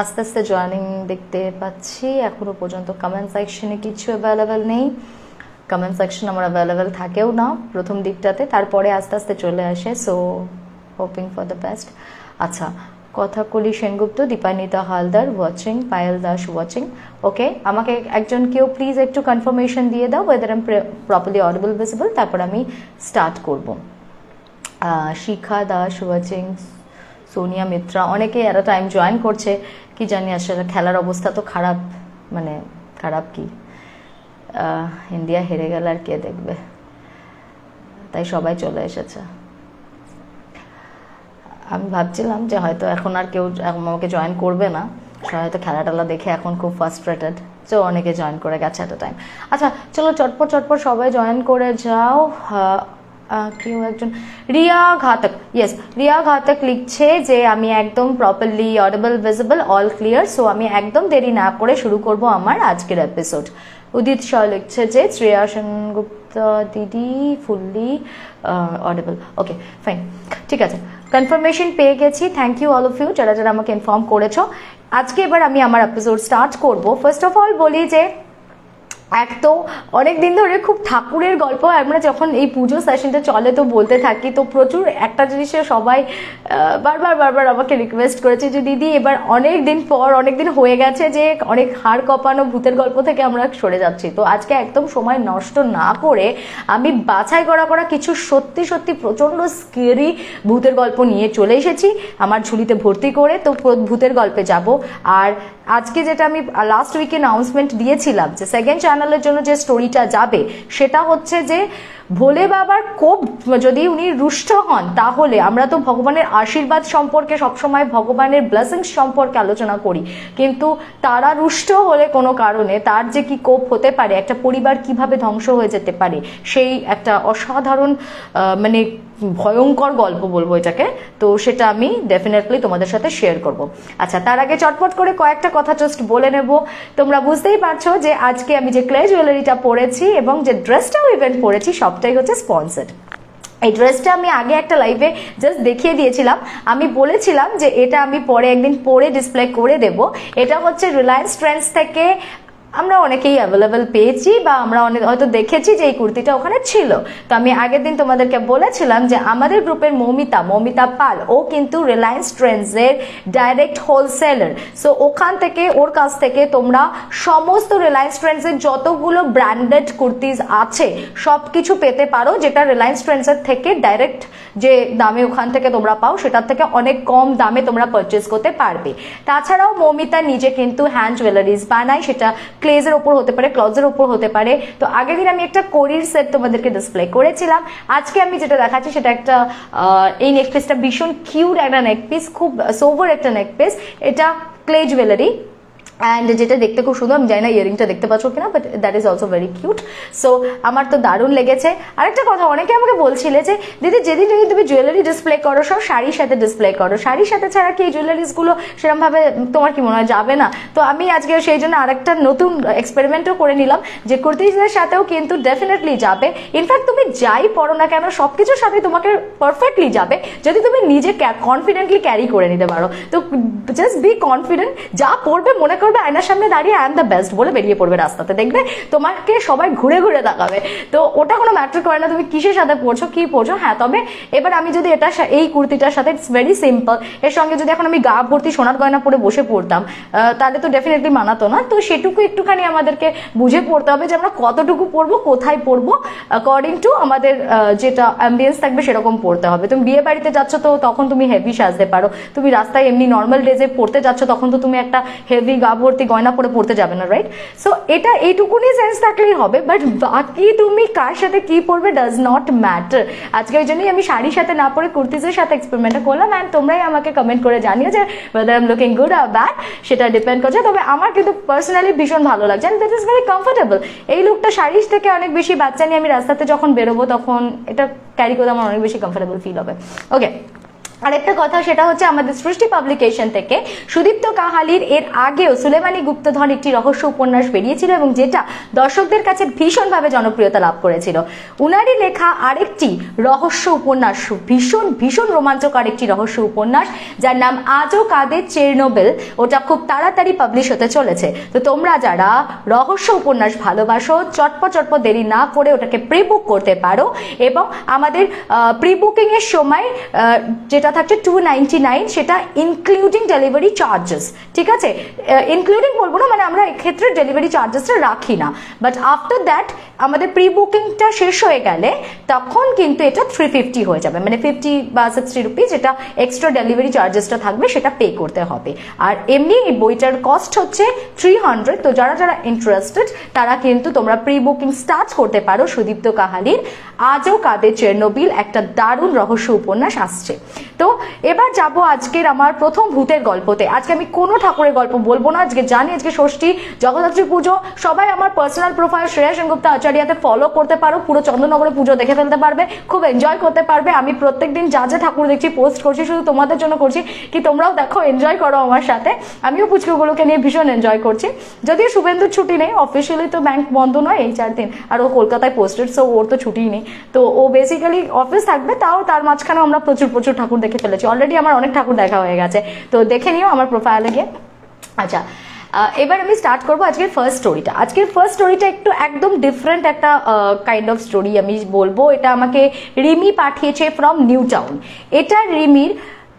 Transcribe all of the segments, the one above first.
আস্তে আস্তে জয়েনিং দেখতে পাচ্ছি। এখনো পর্যন্ত কমেন্ট সেকশনে কিছু অ্যাভেলেবেল নেই। কমেন্ট সেকশন আমার অ্যাভেলেবেল থাকেও না প্রথম দিকটাতে, তারপরে আস্তে আস্তে চলে আসে। So hoping for the best. আচ্ছা, কথাকলি সেনগুপ্ত, দীপানিতা হালদার ওয়াচিং, পায়েল দাস ওয়াচিং। ওকে, আমাকে একজন কেউ প্লিজ একটু কনফার্মেশন দিয়ে দাও weather I am properly audible visible, তারপর আমি স্টার্ট করব। শিখা দাস ওয়াচিং, সোনিয়া মিত্রা, অনেকে এরা টাইম জয়েন করছে, কি জানি আসলে খেলার অবস্থা তো খারাপ, মানে খারাপ কি, ইন্ডিয়া হেরে গেল আর কে দেখবে, তাই সবাই চলে এসেছে। আমি ভাবছিলাম যে হয়তো এখন আর কেউ আমাকে জয়েন করবে না, হয়তো খেলা টেলা দেখে এখন খুব ফার্স্ট্রেটেড, তো অনেকে জয়েন করে গেছে এত টাইম। আচ্ছা চলো চটপট চটপট সবাই জয়েন করে যাও। কেউ একজন রিয়া ঘাতক, ইয়েস রিয়া ঘাতক লিখছে যে আমি একদম properly audible visible all clear. So আমি একদম দেরি না করে শুরু করব আমার আজকের এপিসোড। উদিত শাহ লিখছে যে শ্রেয়া সেনগুপ্তা দিদি ফুললি অডিবল। ওকে ফাইন, ঠিক আছে, কনফার্মেশন পেয়ে গেছি। Thank you all of you যারা যারা আমাকে ইনফর্ম করেছো। আজকে এবার আমি আমার এপিসোড স্টার্ট করব। ফার্স্ট অফ অল বলি যে এক তো অনেক দিন ধরে খুব ঠাকুরের গল্প আমরা যখন এই পুজো সেশনটা চলে তো বলতে থাকি, তো প্রচুর একটা জিনিসে সবাই বারবার আমাকে রিকোয়েস্ট করেছে যে দিদি এবার অনেক দিন পর, অনেক দিন হয়ে গেছে যে অনেক হাড় কপানো ভূতের গল্প থেকে আমরা সরে যাচ্ছি, তো আজকে একদম সময় নষ্ট না করে আমি বাছাই করা কিছু সত্যি সত্যি প্রচন্ড স্কেরি ভূতের গল্প নিয়ে চলে এসেছি আমার ঝুলিতে ভর্তি করে। তো ভূতের গল্পে যাব। আর আজকে যেটা আমি লাস্ট উইকে অ্যানাউন্সমেন্ট দিয়েছিলাম যে সেকেন্ড চ্যানেলের জন্য যে স্টোরিটা যাবে সেটা হচ্ছে যে ভোলে বাবার কোপ যদি উনি রুষ্ট হন, তাহলে আমরা তো ভগবানের আশীর্বাদ সম্পর্কে সবসময় ভগবানের ব্লেসিংস সম্পর্কে আলোচনা করি, কিন্তু তারা রুষ্ট হলে কোনো কারণে তার যে কি কোপ হতে পারে, একটা পরিবার কিভাবে ধ্বংস হয়ে যেতে পারে, সেই একটা অসাধারণ মানে ভয়ঙ্কর গল্প বলবো এটাকে। তো সেটা আমি ডেফিনেটলি তোমাদের সাথে শেয়ার করব। আচ্ছা, তার আগে চটপট করে কয়েকটা কথা জাস্ট বলে নেব। তোমরা বুঝতেই পারছো যে আজকে আমি যে ক্লে জুয়েলারিটা পরেছি এবং যে ড্রেসটাও ইভেন্ট পরেছি সবটাই হচ্ছে স্পন্সর্ড। এই ড্রেসটা আমি আগে একটা লাইভে জাস্ট দেখিয়ে দিয়েছিলাম। আমি বলেছিলাম যে এটা আমি পরে একদিন পরে ডিসপ্লে করে দেব। এটা হচ্ছে রিলায়েন্স ট্রেন্ডস থেকে আমরা অনেকেই অ্যাভেলেবেল পেয়েছি বা আমরা অনেক হয়তো দেখেছি যে এই কুর্তিটা ওখানে ছিল। তো আমি আগের দিন তোমাদেরকে বলেছিলাম যে আমাদের গ্রুপের মৌমিতা পাল, ও কিন্তু রিলায়েন্স ট্রেন্ডসের ডাইরেক্ট হোলসেলার। সো ওখান থেকে, ওর কাছ থেকে তোমরা সমস্ত রিলায়েন্স ট্রেন্ডসের যতগুলো ব্র্যান্ডেড কুর্তিজ আছে সবকিছু পেতে পারো, যেটা রিলায়েন্স ট্রেন্ডসের থেকে ডাইরেক্ট যে দামে ওখান থেকে তোমরা পাও সেটার থেকে অনেক কম দামে তোমরা পারচেস করতে পারবে। তাছাড়াও মৌমিতা নিজে কিন্তু হ্যান্ড জুয়েলারিজ বানায়, সেটা ক্লেজের ওপর হতে পারে, ক্লথের ওপর হতে পারে। তো আগের দিন আমি একটা কোরির সেট তোমাদেরকে ডিসপ্লে করেছিলাম। আজকে আমি যেটা দেখাচ্ছি সেটা একটা এই নেকপিসটা ভীষণ কিউট একটা নেকপিস, খুব সোভার একটা নেকপিস। এটা ক্লে জুয়েলারি অ্যান্ড যেটা দেখতে খুব সুন্দর। আমি জানি না ইয়ারিংটা দেখতে পাচ্ছ কিনা, but that is also very cute. So আমার তো দারুণ লেগেছে। আরেকটা কথা, অনেকে আমাকে বলছিলে যে দিদি যেদিন যদি তুমি জুয়েলারি ডিসপ্লে করো সব শাড়ির সাথে ডিসপ্লে করো, শাড়ির সাথে ছাড়া কি এই জুয়েলারিসগুলো সেরকমভাবে তোমার কি মনে হয় যাবে না? তো আমি আজকে সেই জন্য আরেকটা নতুন এক্সপেরিমেন্টও করে নিলাম যে কুর্তিজের সাথেও কিন্তু ডেফিনেটলি যাবে। ইনফ্যাক্ট তুমি যাই পড়ো না কেন সবকিছুর সাথে তোমাকে পারফেক্টলি যাবে যদি তুমি নিজে কনফিডেন্টলি ক্যারি করে নিতে পারো। তো জাস্ট বি কনফিডেন্ট, যা পড়বে মনে করবে আয়নার সামনে দাঁড়িয়ে আই এম দ্য বেস্ট বলে বেরিয়ে পড়বে রাস্তাতে, দেখবে তোমাকে সবাই ঘুরে ঘুরে তাকাবে। তো ওটা কোনো ম্যাটার করে না তুমি কিসের সাথে পড়ছো, কি পড়ছো। হ্যাঁ, তবে এবার আমি যদি এটা এই কুর্তিটার সাথে ইটস ভেরি সিম্পল, এর সঙ্গে যদি এখন আমি গা ভর্তি সোনার গয়না পরে বসে পড়তাম তাহলে তো ডেফিনেটলি মানাতো না। তো সেটুকু একটুখানি আমাদেরকে বুঝে পড়তে হবে যে আমরা কতটুকু পড়বো, কোথায় পড়বো, অ্যাকর্ডিং টু আমাদের যেটা অ্যাম্বিয়েন্স থাকবে সেরকম পড়তে হবে। তুমি বিয়ে বাড়িতে যাচ্ছ তো তখন তুমি হেভি সাজতে পারো, তুমি রাস্তায় এমনি নর্মাল ডেজে পড়তে যাচ্ছ তখন তো তুমি একটা হেভি গা ভর্তি গয়না পরে পড়তে যাবে না, রাইট? সো এটা এইটুকুনি সেন্স থাকলেই হবে, বাট বাকি তুমি কার সাথে কি পড়বে ডাজ নট ম্যাটার। আজকে ওই জন্যই আমি শাড়ির সাথে না পরে কুর্তিজের সাথে এক্সপেরিমেন্টটা করলাম। অ্যান্ড তোমরাই আমাকে কমেন্ট করে জানিও যে whether I'm looking good or bad, সেটা ডিপেন্ড করছে। তবে আমার কিন্তু পার্সোনালি ভীষণ ভালো লাগছে and that is very comfortable. এই লুকটা শাড়ির থেকে অনেক বেশি, বাচ্চা নিয়ে আমি রাস্তাতে যখন বেরোবো তখন এটা ক্যারি করতে আমার অনেক বেশি কমফোর্টেবল ফিল হবে। ওকে, আরেকটা কথা সেটা হচ্ছে আমাদের সৃষ্টি পাবলিকেশন থেকে সুদীপ্ত কাহালির এর আগেও সুলেমানি গুপ্তধন একটি রহস্য উপন্যাস বেরিয়েছিল এবং যেটা দর্শকদের কাছে ভীষণভাবে জনপ্রিয়তা লাভ করেছিল। উনারই লেখা আরেকটি রহস্য উপন্যাস, ভীষণ ভীষণ রোমাঞ্চকর একটি রহস্য উপন্যাস যার নাম আজও কাঁদে চেরনোবিল, ওটা খুব তাড়াতাড়ি পাবলিশ হতে চলেছে। তো তোমরা যারা রহস্য উপন্যাস ভালোবাসো চটপট দেরি না করে ওটাকে প্রি বুক করতে পারো এবং আমাদের প্রি বুকিং এর সময় যেটা থাকছে 299, সেটা ইনক্লুডিং ডেলিভারি চার্জেস, ঠিক আছে? ইনক্লুডিং বলবো না, মানে আমরা এক্ষেত্রে ডেলিভারি চার্জেসটা রাখি না, বাট আফটার দ্যাট আমাদের প্রি বুকিংটা শেষ হয়ে গেলে তখন কিন্তু এটা 350 হয়ে যাবে, মানে 50 বা 60 রুপিস যেটা এক্সট্রা ডেলিভারি চার্জেসটা থাকবে সেটা পে করতে হবে। আর এমনি এই বইটার কস্ট হচ্ছে 300। তো যারা যারা ইন্টারেস্টেড তারা কিন্তু তোমরা প্রি বুকিং স্টার্ট করতে পারো। সুদীপ্ত কাহালির আজও কাঁদে চেরনোবিল একটা দারুণ রহস্য উপন্যাস আসছে। তো এবার যাব আজকের আমার প্রথম ভূতের গল্পতে। আজকে আমি কোনো ঠাকুরের গল্প বলবো না, আজকে জানি আজকে ষষ্ঠী, জগদ্ধাত্রী পুজো। সবাই আমার পার্সোনাল প্রোফাইল শ্রেয়া সেনগুপ্তা আচার্যাতে ফলো করতে পারো, পুরো চন্দননগরে পুজো দেখে ফেলতে পারবে, খুব এনজয় করতে পারবে। আমি প্রত্যেকদিন যা যা ঠাকুর দেখছি পোস্ট করছি, শুধু তোমাদের জন্য করছি কি তোমরাও দেখো, এনজয় করো আমার সাথে। আমিও পুচকুগুলোকে নিয়ে ভীষণ এনজয় করছি। যদিও শুভেন্দুর ছুটি নেই, অফিসিয়ালি তো ব্যাংক বন্ধ নয় এই 4 দিন, আর ও কলকাতায় পোস্টেড, সো ওর তো ছুটিই নেই। তো ও বেসিক্যালি অফিস থাকবে, তাও তার মাঝখানে আমরা প্রচুর ঠাকুর দেখে ফেলেছি। অলরেডি আমার অনেক ঠাকুর দেখা হয়ে গেছে, তো দেখে নিও আমার প্রোফাইলে গিয়ে। আচ্ছা, এবার আমি স্টার্ট করবো আজকের ফার্স্ট স্টোরিটা। আজকের ফার্স্ট স্টোরিটা একটু একদম ডিফারেন্ট একটা কাইন্ড অফ স্টোরি আমি বলবো। এটা আমাকে রিমি পাঠিয়েছে ফ্রম নিউ টাউন। এটা রিমির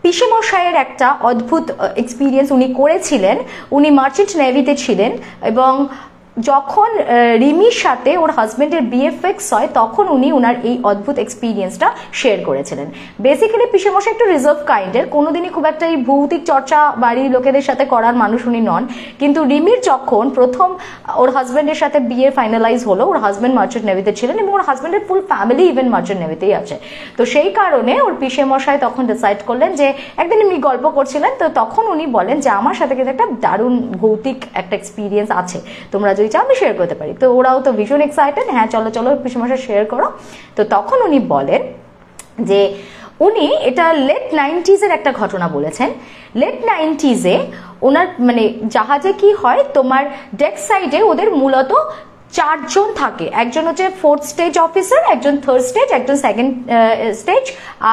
পিসেমশাইয়ের একটা অদ্ভুত এক্সপিরিয়েন্স উনি করেছিলেন। উনি মার্চেন্ট নেভিতে ছিলেন এবং যখন রিমির সাথে ওর হাজবেন্ডের বিয়ে ফিক্স হয় তখন উনি ওনার এই অদ্ভুত এক্সপিরিয়েন্সটা শেয়ার করেছিলেন। বেসিক্যালি পিসেমশাই একটু রিজার্ভ কাইন্ডের, কোনোদিনই খুব একটা এই ভৌতিক চর্চা বাড়ির লোকেদের সাথে করার মানুষ উনি নন। কিন্তু রিমির যখন প্রথম ওর হাজবেন্ডের সাথে বিয়ে ফাইনালাইজ হলো, ওর হাজবেন্ড মার্চেন্ট নেভিতে ছিলেন এবং ওর হাজবেন্ডের ফুল ফ্যামিলি ইভেন মার্চেন্ট নেভিতেই আছে। তো সেই কারণে ওর পিসেমশাই তখন ডিসাইড করলেন যে, একদিন এমনি গল্প করছিলেন, তো তখন উনি বলেন যে আমার সাথে কিন্তু একটা দারুণ ভৌতিক একটা এক্সপিরিয়েন্স আছে, তোমরা যদি চাও আমি শেয়ার করতে পারি। তো ওরাও তো ভীষণ এক্সাইটেড, হ্যাঁ চলো পিসেমশাই শেয়ার করো। তো তখন উনি বলেন যে উনি এটা লেট 90s একটা ঘটনা বলেছেন। লেট 90s ওনার মানে জাহাজে কি হয়, তোমার ডেক সাইডে ওদের মূলত 4 জন থাকে। একজন হচ্ছে 4th স্টেজ অফিসার, একজন 3rd স্টেজ, একজন 2nd স্টেজ,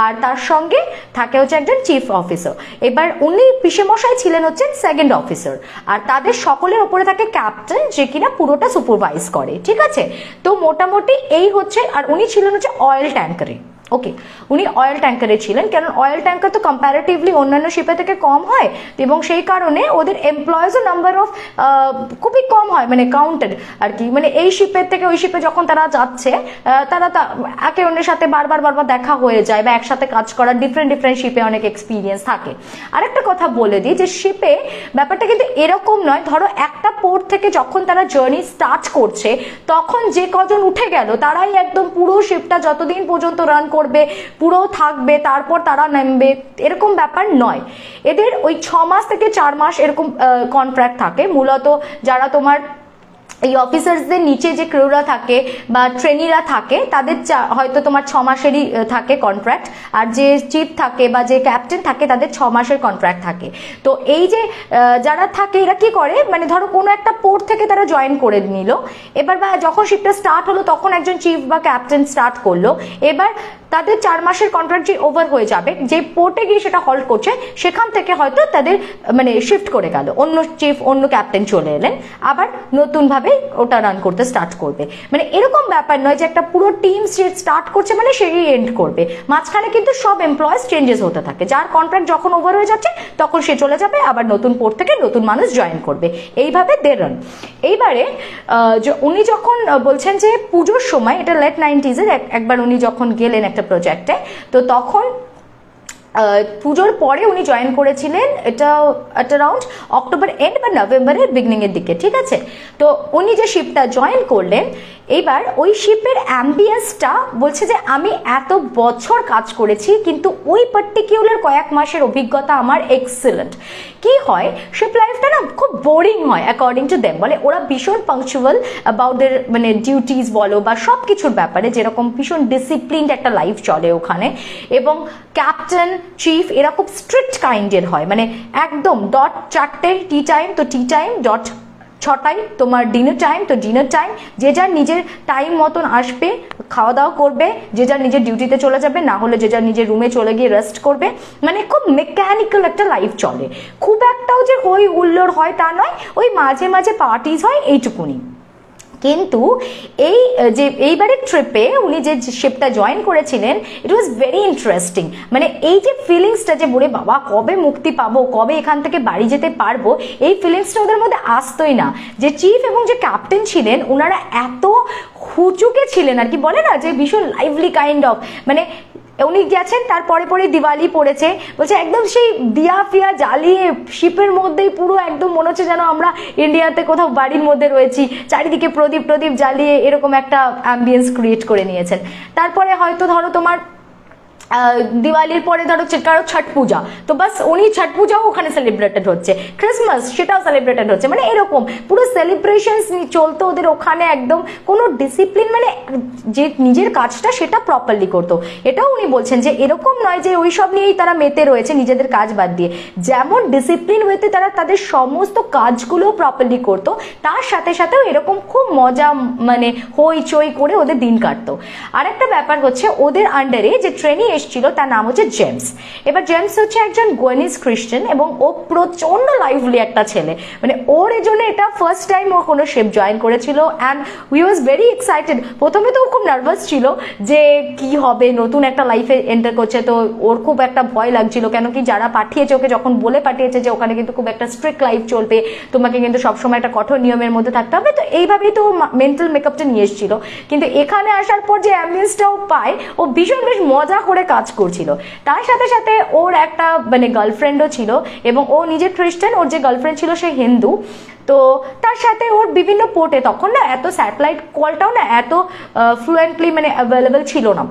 আর তার সঙ্গে থাকে হচ্ছে একজন চিফ অফিসার। এবার উনি পিসেমশাই ছিলেন হচ্ছেন 2nd অফিসার, আর তাদের সকলের ওপরে থাকে ক্যাপ্টেন, যে কিনা পুরোটা সুপারভাইজ করে, ঠিক আছে? তো মোটামুটি এই হচ্ছে, আর উনি ছিলেন হচ্ছে অয়েল ট্যাঙ্কারে। ওকে, উনি অয়েল ট্যাঙ্কারে ছিলেন, কারণ অয়েল ট্যাঙ্কার তো কম্প্যারেটিভলি অন্যান্য শিপে থেকে কম হয় এবং সেই কারণে ওদের এমপ্লয়েজের নাম্বার অফ খুবই কম হয়, মানে কাউন্টেড আর কি। মানে এই শিপের থেকে ওই শিপে যখন তারা যাচ্ছে, তারা একে অন্যের সাথে বারবার দেখা হয়ে যায় বা একসাথে কাজ করার ডিফারেন্ট শিপে অনেক এক্সপিরিয়েন্স থাকে। আরেকটা কথা বলে দিই যে শিপে ব্যাপারটা কিন্তু এরকম নয়, ধরো একটা পোর্ট থেকে যখন তারা জার্নি স্টার্ট করছে তখন যে কজন উঠে গেল তারাই একদম পুরো শিপটা যতদিন পর্যন্ত রান করবে পুরো থাকবে, তারপর তারা নামবে, এরকম ব্যাপার নয়। এদের ওই 6 মাস থেকে 4 মাস এরকম কন্ট্রাক্ট থাকে। মূলত যারা তোমার এই অফিসার্সদের নিচে যে ক্রুরা থাকে বা ট্রেনিরা থাকে তাদের হয়তো তোমার 6 মাসেরই থাকে কন্ট্রাক্ট, আর যে চিফ থাকে বা যে ক্যাপ্টেন থাকে তাদের 6 মাসের কন্ট্রাক্ট থাকে। তো এই যে যারা থাকে এরা কি করে, মানে ধরো কোনো একটা পোর্ট থেকে তারা জয়েন করে নিল, এবার বা যখন শিপটা স্টার্ট হলো তখন একজন চিফ বা ক্যাপ্টেন স্টার্ট করলো, এবার তাদের 4 মাসের কন্ট্রাক্ট যে ওভার হয়ে যাবে, যে পোর্টে গিয়ে সেটা হল্ট করছে সেখান থেকে হয়তো তাদের মানে শিফট করে গেল, অন্য চিফ অন্য ক্যাপ্টেন চলে এলেন, আবার নতুন ভাবে ওটা রান করতে স্টার্ট করবে। মানে এরকম ব্যাপার নয় যে একটা পুরো টিম স্টার্ট করছে মানে সেই এন্ড করবে। মাঝখানে কিন্তু সব এমপ্লয়েজ চেঞ্জেস হতে থাকে, যার কন্ট্রাক্ট যখন ওভার হয়ে যাচ্ছে তখন সে চলে যাবে, আবার নতুন পোর্ট থেকে নতুন মানুষ জয়েন করবে, এইভাবে দে রান। এইবারে উনি যখন বলছেন যে পুজোর সময়, এটা লেট 90s একবার উনি যখন গেলেন একটা প্রজেক্টে, তো তখন পুজোর পরে উনি জয়েন করেছিলেন, এটা অ্যারাউন্ড অক্টোবর এন্ড বা নভেম্বরের বিগিনিং এর দিকে, ঠিক আছে? তো উনি যে শিপটা জয়েন করলেন, এইবার ওই শিপের অ্যাম্বিয়েন্সটা বলছে যে আমি এত বছর কাজ করেছি কিন্তু ওই পার্টিকুলার কয়েক মাসের অভিজ্ঞতা আমার এক্সেলেন্ট। কি হয় শিপ লাইফটা না খুব বোরিং হয় অ্যাকর্ডিং টু দেম, বলে ওরা ভীষণ পাংচুয়াল অ্যাবাউট দের মানে ডিউটিস বলো বা সব কিছুর ব্যাপারে, যেরকম ভীষণ ডিসিপ্লিনড একটা লাইফ চলে ওখানে, এবং ক্যাপ্টেন চিফ এরা খুব স্ট্রিক্ট কাইন্ডের হয়, মানে একদম ডট 4টে টি টাইম তো টি টাইম, ডট 6টায় তোমার ডিনার টাইম তো ডিনার টাইম, যে যার নিজের টাইম মতন আসবে, খাওয়া দাওয়া করবে, যে যার নিজের ডিউটিতে চলে যাবে, না হলে যে যার নিজের রুমে চলে গিয়ে রেস্ট করবে, মানে খুব মেকানিক্যাল একটা লাইফ চলে। খুব একটাও যে হই হুল্লোড় হয় তা নয়, ওই মাঝে মাঝে পার্টিজ হয় এইটুকুনি। কিন্তু এই যে এইবারের ট্রিপে উনি যে শিপটা জয়েন করেছিলেন ইট ওয়াজ ভেরি ইন্টারেস্টিং, মানে এই যে ফিলিংসটা যে বলে বাবা কবে মুক্তি পাবো, কবে এখান থেকে বাড়ি যেতে পারবো, এই ফিলিংসটা ওদের মধ্যে আসতোই না। যে চিফ এবং যে ক্যাপ্টেন ছিলেন ওনারা এত হুচুকে ছিলেন আর কি, বলে না যে ভীষণ লাইভলি কাইন্ড অফ, মানে উনি গেছেন তারপরে পরে দিওয়ালি পড়েছে, বলছে একদম সেই দিয়া ফিয়া জ্বালিয়ে শিপের মধ্যেই পুরো একদম মনে হচ্ছে যেন আমরা ইন্ডিয়াতে কোথাও বাড়ির মধ্যে রয়েছি, চারিদিকে প্রদীপ প্রদীপ জ্বালিয়ে এরকম একটা অ্যাম্বিয়েন্স ক্রিয়েট করে নিয়েছেন। তারপরে হয়তো ধরো তোমার দিওয়ালির পরে ধরো কারো ছট পূজা, তো বাস উনি ছট পূজাও ওখানে সেলিব্রেটেড হচ্ছে, ক্রিসমাস সেটাও সেলিব্রেটেড হচ্ছে, মানে এরকম পুরো সেলিব্রেশনস চলতো ওদের ওখানে, একদম কোনো ডিসিপ্লিন, মানে যে নিজের কাজটা সেটা প্রপারলি করতো। এটাও উনি বলছেন যে এরকম নয় যে ওই সব নিয়েই তারা মেতে রয়েছে নিজেদের কাজ বাদ দিয়ে, যেমন ডিসিপ্লিন ওয়েতে তারা তাদের সমস্ত কাজগুলো প্রপারলি করতো, তার সাথে সাথেও এরকম খুব মজা মানে হইচই করে ওদের দিন কাটতো। আর একটা ব্যাপার হচ্ছে ওদের আন্ডারে যে ট্রেনি ছিল তার নাম হচ্ছে জেমস। এবার জেমস হচ্ছে একজন গোয়েনিজ খ্রিস্টান এবং ও প্রচন্ড লাইভলি একটা ছেলে, মানে ওর এই জন্য এটা ফার্স্ট টাইম ও কোনো শিপ জয়েন করেছিল and we was very excited. প্রথমে তো ও খুব নার্ভাস ছিল যে কি হবে, নতুন একটা লাইফে এন্টার করছে, তো ওর খুব একটা ভয় লাগছিল, কেন কি যারা পাঠিয়েছে ওকে যখন বলে পাঠিয়েছে যে ওখানে কিন্তু খুব একটা স্ট্রিক্ট লাইফ চলবে, তোমাকে কিন্তু সবসময় একটা কঠোর নিয়মের মধ্যে থাকতে হবে, তো এইভাবেই তো মেন্টাল মেকআপটা নিয়ে এসেছিল। কিন্তু এখানে আসার পর যে অ্যাম্বিয়েন্সটাও পায়, ও ভীষণ বেশ মজা করে কাজ করছিল। তার সাথে সাথে ওর একটা মানে গার্লফ্রেন্ডও ছিল এবং ও নিজে খ্রিস্টান, ওর যে গার্লফ্রেন্ড ছিল সে হিন্দু। তো তার সাথে ওর বিভিন্ন পোর্টে তখন না এত স্যাটেলাইট কলটাও না এত ফ্লুয়েন্টলি মানে অ্যাভেলেবেল ছিল না,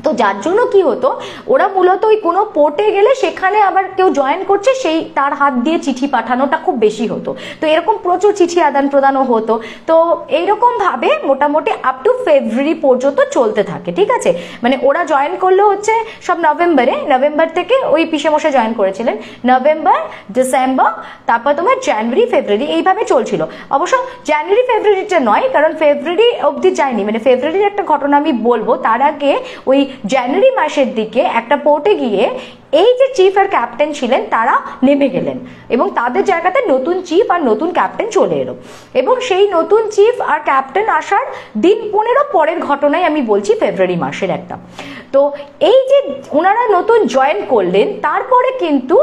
তো যার জন্য কি হতো ওরা মূলত ওই কোনো পোর্টে গেলে সেখানে আবার কেউ জয়েন করছে সেই তার হাত দিয়ে চিঠি পাঠানোটা খুব বেশি হতো, তো এরকম প্রচুর চিঠি আদান প্রদানও হতো। তো এইরকম ভাবে মোটামুটি আপ টু ফেব্রুয়ারি পর্যন্ত চলতে থাকে, ঠিক আছে, মানে ওরা জয়েন করলো হচ্ছে সব নভেম্বর থেকে ওই পিসেমশাই জয়েন করেছিলেন, নভেম্বর ডিসেম্বর তারপর তোমার জানুয়ারি ফেব্রুয়ারি এইভাবে চলছিল। অবশ্য জানুয়ারি ফেব্রুয়ারিটা নয়, কারণ ফেব্রুয়ারি অবধি যায়নি, মানে ফেব্রুয়ারির একটা ঘটনা আমি বলবো, তার আগে ওই জানুয়ারি মাসের দিকে একটা পোর্টে গিয়ে এই যে চিফ আর ক্যাপ্টেন ছিলেন তারা নেমে গেলেন এবং তাদের জায়গাতে নতুন চিফ আর নতুন ক্যাপ্টেন চলে এলো, এবং সেই নতুন চিফ আর ক্যাপ্টেন আসার দিন 15 পরের ঘটনাই আমি বলছি, ফেব্রুয়ারি মাসের একটা। তো এই যে ওনারা নতুন জয়েন করলেন তারপরে কিন্তু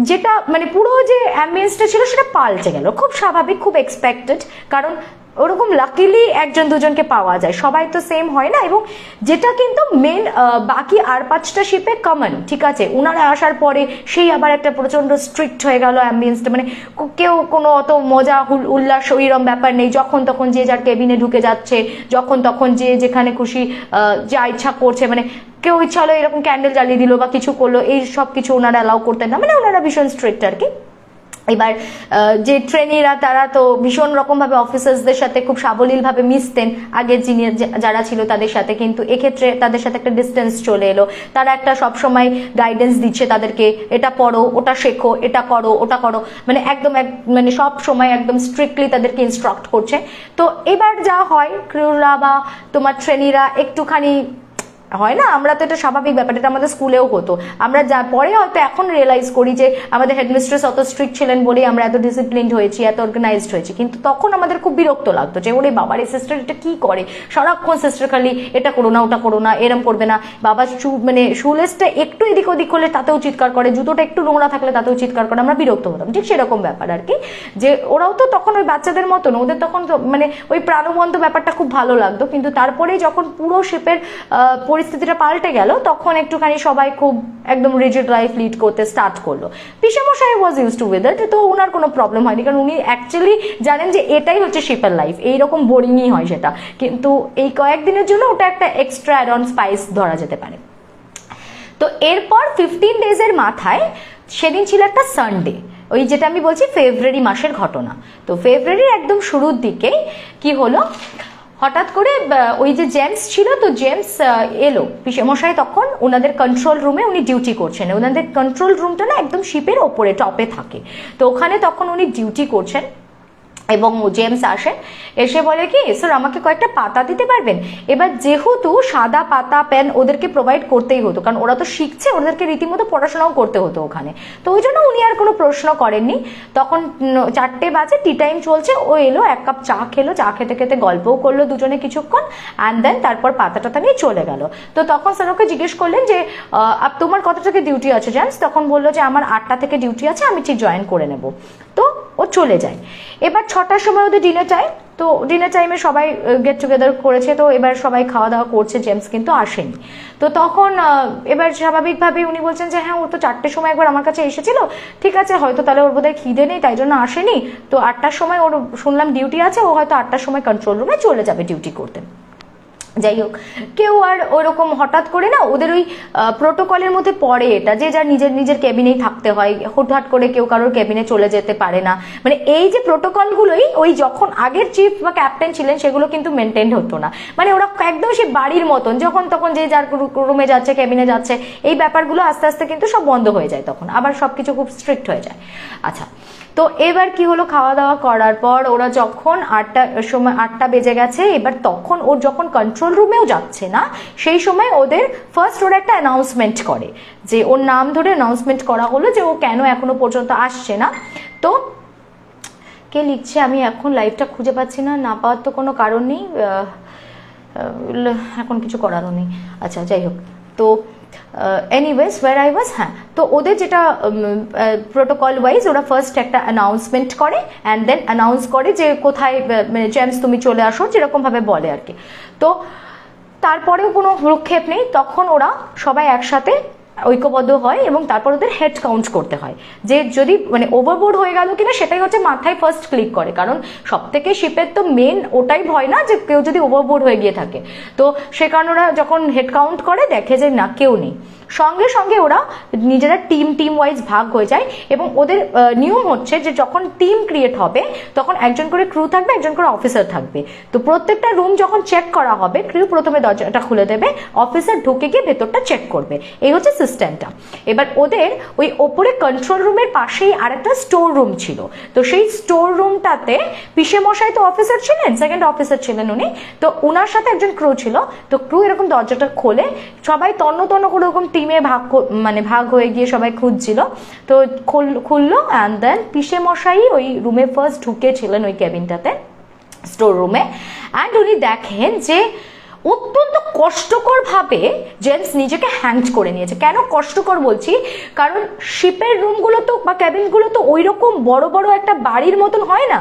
যেটা মানে পুরো যে অ্যাম্বিয়েন্সটা ছিল সেটা পাল্টে গেল, খুব স্বাভাবিক, খুব এক্সপেক্টেড, কারণ ওরকম লাকিলি একজন দুজনকে পাওয়া যায়, সবাই তো সেম হয় না। এবং যেটা কিন্তু মেন বাকি আর 5টা শিপে কমন, ঠিক আছে, ওনারা আসার পরে সেই আবার একটা প্রচন্ড স্ট্রিক্ট হয়ে গেল অ্যাম্বিয়েন্সটা, মানে কেউ কোনো অত মজা উল্লাস ওইরকম ব্যাপার নেই, যখন তখন যে যার কেবিনে ঢুকে যাচ্ছে, যখন তখন যে যেখানে খুশি যা ইচ্ছা করছে, মানে কেউ ইচ্ছা হলো এরকম ক্যান্ডেল জ্বালিয়ে দিল বা কিছু করলো, এই সব কিছু ওনারা অ্যালাউ করতেন না, মানে ওনারা ভীষণ স্ট্রিক্ট আর কি। এবার যে ট্রেনিরা তারা তো ভীষণ রকম ভাবে অফিসার্সদের সাথে খুব সাবলীল ভাবে মিশতেন আগের জিনিয়ার যারা ছিল তাদের সাথে, কিন্তু এক্ষেত্রে তাদের সাথে একটা ডিস্টেন্স চলে এলো, তারা একটা সবসময় গাইডেন্স দিচ্ছে তাদেরকে, এটা পড়ো, ওটা শেখো, এটা করো, ওটা করো, মানে একদম মানে সব সময় একদম স্ট্রিক্টলি তাদেরকে ইনস্ট্রাক্ট করছে। তো এবার যা হয় ক্রুরা বা তোমার ট্রেনিরা একটুখানি হয় না, আমরা তো এটা স্বাভাবিক ব্যাপার, এটা আমাদের স্কুলেও হতো, আমরা যা পরে হয়তো এখন রিয়েলাইজ করি যে আমাদের হেডমিস্ট্রেস অত স্ট্রিক্ট ছিলেন বলেই আমরা এত ডিসিপ্লিনড হয়েছি, এত অর্গানাইজড হয়েছি, কিন্তু তখন আমাদের খুব বিরক্ত লাগতো যে ওরে বাবার এই সিস্টার এটা কি করে, সারাক্ষণ সিস্টার খালি এটা করো না, ওটা করো না, এরম করবে না, বাবা মানে শুলেসটা একটু এদিক ওদিক হলে তাতেও চিৎকার করে, জুতোটা একটু নোংরা থাকলে তাতেও চিৎকার করে, আমরা বিরক্ত হতাম, ঠিক সেরকম ব্যাপার আর কি। যে ওরাও তো তখন ওই বাচ্চাদের মতন, ওদের তখন মানে ওই প্রাণবন্ত ব্যাপারটা খুব ভালো লাগতো, কিন্তু তারপরে যখন পুরো শিপের পরিস্থিতিটা পাল্টে গেল তখন একটুখানি সবাই খুব একদম রিজিড লাইফ লিড করতে স্টার্ট করলো। পিসেমশাই was use to with it, তো ওনার কোনো প্রবলেম হয়নি, কারণ উনি অ্যাকচুয়ালি জানেন যে এটাই হচ্ছে শিপের লাইফ, এইরকম বোরিংই হয় সেটা, কিন্তু এই কয়েকদিনের জন্য ওটা একটা এক্সট্রা অ্যাড অন স্পাইস ধরা যেতে পারে। তো এরপর 15 ডেজের মাথায় সেদিন ছিল একটা সানডে, ওই যেটা আমি বলছি ফেব্রুয়ারি মাসের ঘটনা। তো ফেব্রুয়ারির একদম শুরুর দিকেই কি হলো, হঠাৎ করে ওই যে জেমস ছিল, তো জেমস এলো, পিসেমশাই তখন ওনাদের কন্ট্রোল রুমে উনি ডিউটি করছেন, ওনাদের কন্ট্রোল রুমটা না একদম শিপের ওপরে টপে থাকে, তো ওখানে তখন উনি ডিউটি করছেন। এবং জেমস আসেন, এসে বলে কি স্যার আমাকে কয়েকটা পাতা দিতে পারবেন। এবার যেহেতু সাদা পাতা পেন ওদেরকে প্রোভাইড করতেই হতো, কারণ ওরা তো শিখছে, ওদেরকে রীতিমতো পড়াশোনাও করতে হতো ওখানে, তো ওই জন্য উনি আর কোনো প্রশ্ন করেননি। তখন 4টে বাজে, টি টাইম চলছে, ও এলো, 1 কাপ চা খেলো, চা খেতে খেতে গল্পও করলো দুজনে কিছুক্ষণ, অ্যান্ড দেন তারপর পাতাটা নিয়ে চলে গেল। তো তখন স্যার ওকে জিজ্ঞেস করলেন যে তোমার কত থেকে ডিউটি আছে জেমস? তখন বললো যে আমার 8টা থেকে ডিউটি আছে, আমি ঠিক জয়েন করে নেব। তো ও চলে যায়। এবার 6টার সময় ওদের ডিনার টাইম, তো ডিনার টাইমে সবাই গেট টুগেদার করেছে, তো এবার সবাই খাওয়া দাওয়া করছে, জেমস কিন্তু আসেনি। তো তখন এবার স্বাভাবিকভাবে উনি বলছেন যে হ্যাঁ ও তো 4টের সময় একবার আমার কাছে এসেছিল, ঠিক আছে হয়তো তাহলে ওর বোধহয় খিদে নেই তাই জন্য আসেনি, তো 8টার সময় ওর শুনলাম ডিউটি আছে, ও হয়তো 8টার সময় কন্ট্রোল রুমে চলে যাবে ডিউটি করতে। যাই হোক, কেউ আর ওইরকম হঠাৎ করে না, ওদের ওই প্রোটোকলের মধ্যে পড়ে এটা যে যার নিজের নিজের কেবিনেই থাকতে হয়, হুটহাট করে কেউ কারোর কেবিনে চলে যেতে পারে না, মানে এই যে প্রোটোকলগুলোই ওই যখন আগের চিফ বা ক্যাপ্টেন ছিলেন সেগুলো কিন্তু মেনটেন হতো না, মানে ওরা একদম সে বাড়ির মতন যখন তখন যে যার রুমে যাচ্ছে কেবিনে যাচ্ছে, এই ব্যাপারগুলো আস্তে আস্তে কিন্তু সব বন্ধ হয়ে যায়, তখন আবার সবকিছু খুব স্ট্রিক্ট হয়ে যায়। আচ্ছা, তো এবার কি হলো, খাওয়া দাওয়া করার পর ওরা যখন 8টা বেজে গেছে, এবার তখন ওর যখন কন্ট্রোল রুমেও যাচ্ছে না সেই সময় ওদের ফার্স্ট ওরা একটা অ্যানাউন্সমেন্ট করে, যে ওর নাম ধরে অ্যানাউন্সমেন্ট করা হলো যে ও কেন এখনো পর্যন্ত আসছে না। তো কে লিখছে আমি এখন লাইভটা খুঁজে পাচ্ছি না, না পাওয়ার তো কোনো কারণ নেই, এখন কিছু করারও নেই। আচ্ছা যাই হোক, তো এনিওয়েজ ওয়্যার আই ওয়াজ, হ্যাঁ, তো ওদের যেটা প্রোটোকল ওয়াইজ ওরা ফার্স্ট একটা অ্যানাউন্সমেন্ট করে, অ্যান্ড দেন অ্যানাউন্স করে যে কোথায় জেমস তুমি চলে আসো, যেরকম ভাবে বলে আর কি। তো তারপরেও কোনো ভ্রুক্ষেপ নেই, তখন ওরা সবাই একসাথে ঐক্যবদ্ধ হয় এবং তারপর ওদের হেড কাউন্ট করতে হয়, যে যদি মানে ওভারবোর্ড হয়ে গেল কিনা সেটাই হচ্ছে মাথায় ফার্স্ট ক্লিক করে, কারণ সব থেকে শিপের তো মেন ওটাই ভয় না যে কেউ যদি ওভারবোর্ড হয়ে গিয়ে থাকে। তো সে কারণে ওরা যখন হেড কাউন্ট করে দেখে যে না কেউ নেই, সঙ্গে সঙ্গে ওরা নিজেরা টিম ওয়াইজ ভাগ হয়ে যায়, এবং ওদের নিয়ম হচ্ছে যে যখন টিম ক্রিয়েট হবে তখন একজন করে ক্রু থাকবে, একজন করে অফিসার থাকবে। তো প্রত্যেকটা রুম যখন চেক করা হবে, ক্রু প্রথমে দরজাটা খুলে দেবে, অফিসার ঢুকে গিয়ে ভেতরটা চেক করবে, এই হচ্ছে সিস্টেমটা। এবার ওদের ওই ওপরে কন্ট্রোল রুমের পাশেই আরেকটা স্টোর রুম ছিল, তো সেই স্টোর রুমটাতে পিসেমশাই তো অফিসার ছিলেন, সেকেন্ড অফিসার ছিলেন উনি, তো ওনার সাথে একজন ক্রু ছিল। তো ক্রু এরকম দরজাটা খোলে, সবাই তন্ন তন্ন করে ওরকম টিমে ভাগ হয়ে গিয়ে সবাই খুঁজছিল, তো খুললো, অ্যান্ড দেন পিসেমশাই ওই রুমে ফার্স্ট ঢুকেছিলেন ওই কেবিনটাতে, স্টোর রুমে, অ্যান্ড উনি দেখেন যে অত্যন্ত কষ্টকর ভাবে জেমস নিজেকে হ্যাংড করে নিয়েছে। কেন কষ্টকর বলছি, কারণ শিপের রুমগুলো তো বা ক্যাবিনগুলো তো ওই রকম বড় বড় একটা বাড়ির মতন হয় না,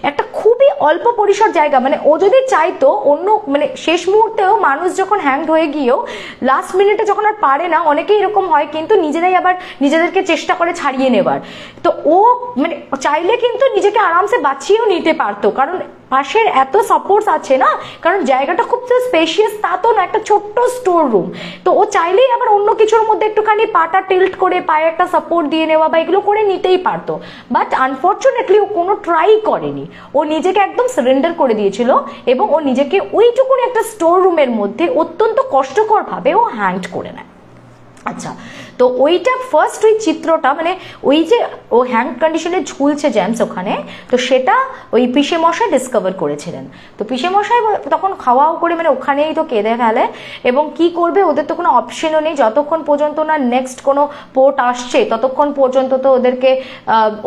একটা খুবই অল্প পরিসর জায়গা, মানে ও যদি চাইতো অন্য মানে শেষ মুহূর্তেও মানুষ যখন হ্যাংড হয়ে গিয়েও লাস্ট মিনিটে যখন আর পারে না, অনেকেই এরকম হয়, কিন্তু নিজেরাই আবার নিজেদেরকে চেষ্টা করে ছাড়িয়ে নেবার, তো ও মানে চাইলে কিন্তু নিজেকে আরামসে বাঁচিয়েও নিতে পারতো, কারণ পাশের এত সাপোর্টস আছে না, কারণ জায়গাটা খুব স্পেশিয়াস তা তো না, একটা ছোট্ট স্টোর রুম, তো ও চাইলেই আবার অন্য কিছুর মধ্যে একটুখানি পাটা টিল্ট করে পায়ে একটা সাপোর্ট দিয়ে নেওয়া বা এগুলো করে নিতেই পারতো, বাট আনফর্চুনেটলি ও কোনো ট্রাই করেনি, ও নিজেকে একদম সারেন্ডার করে দিয়েছিল, এবং ও নিজেকে ওইটুকুনি একটা স্টোর রুমের মধ্যে অত্যন্ত কষ্টকর ভাবে ও হ্যাংড করে নেয়। আচ্ছা, তো ওইটা ফার্স্ট ওই চিত্রটা মানে ওই যে ও হ্যাং কন্ডিশনে ঝুলছে জেমস ওখানে, তো সেটা ওই পিসেমশাই ডিসকভার করেছিলেন। তো পিসেমশাই তখন খাওয়াও করে মানে ওখানেই তো কেঁদে ফেলে, এবং কি করবে, ওদের তো কোনো অপশনও নেই, যতক্ষণ পর্যন্ত না নেক্সট কোনো পোর্ট আসছে ততক্ষণ পর্যন্ত তো ওদেরকে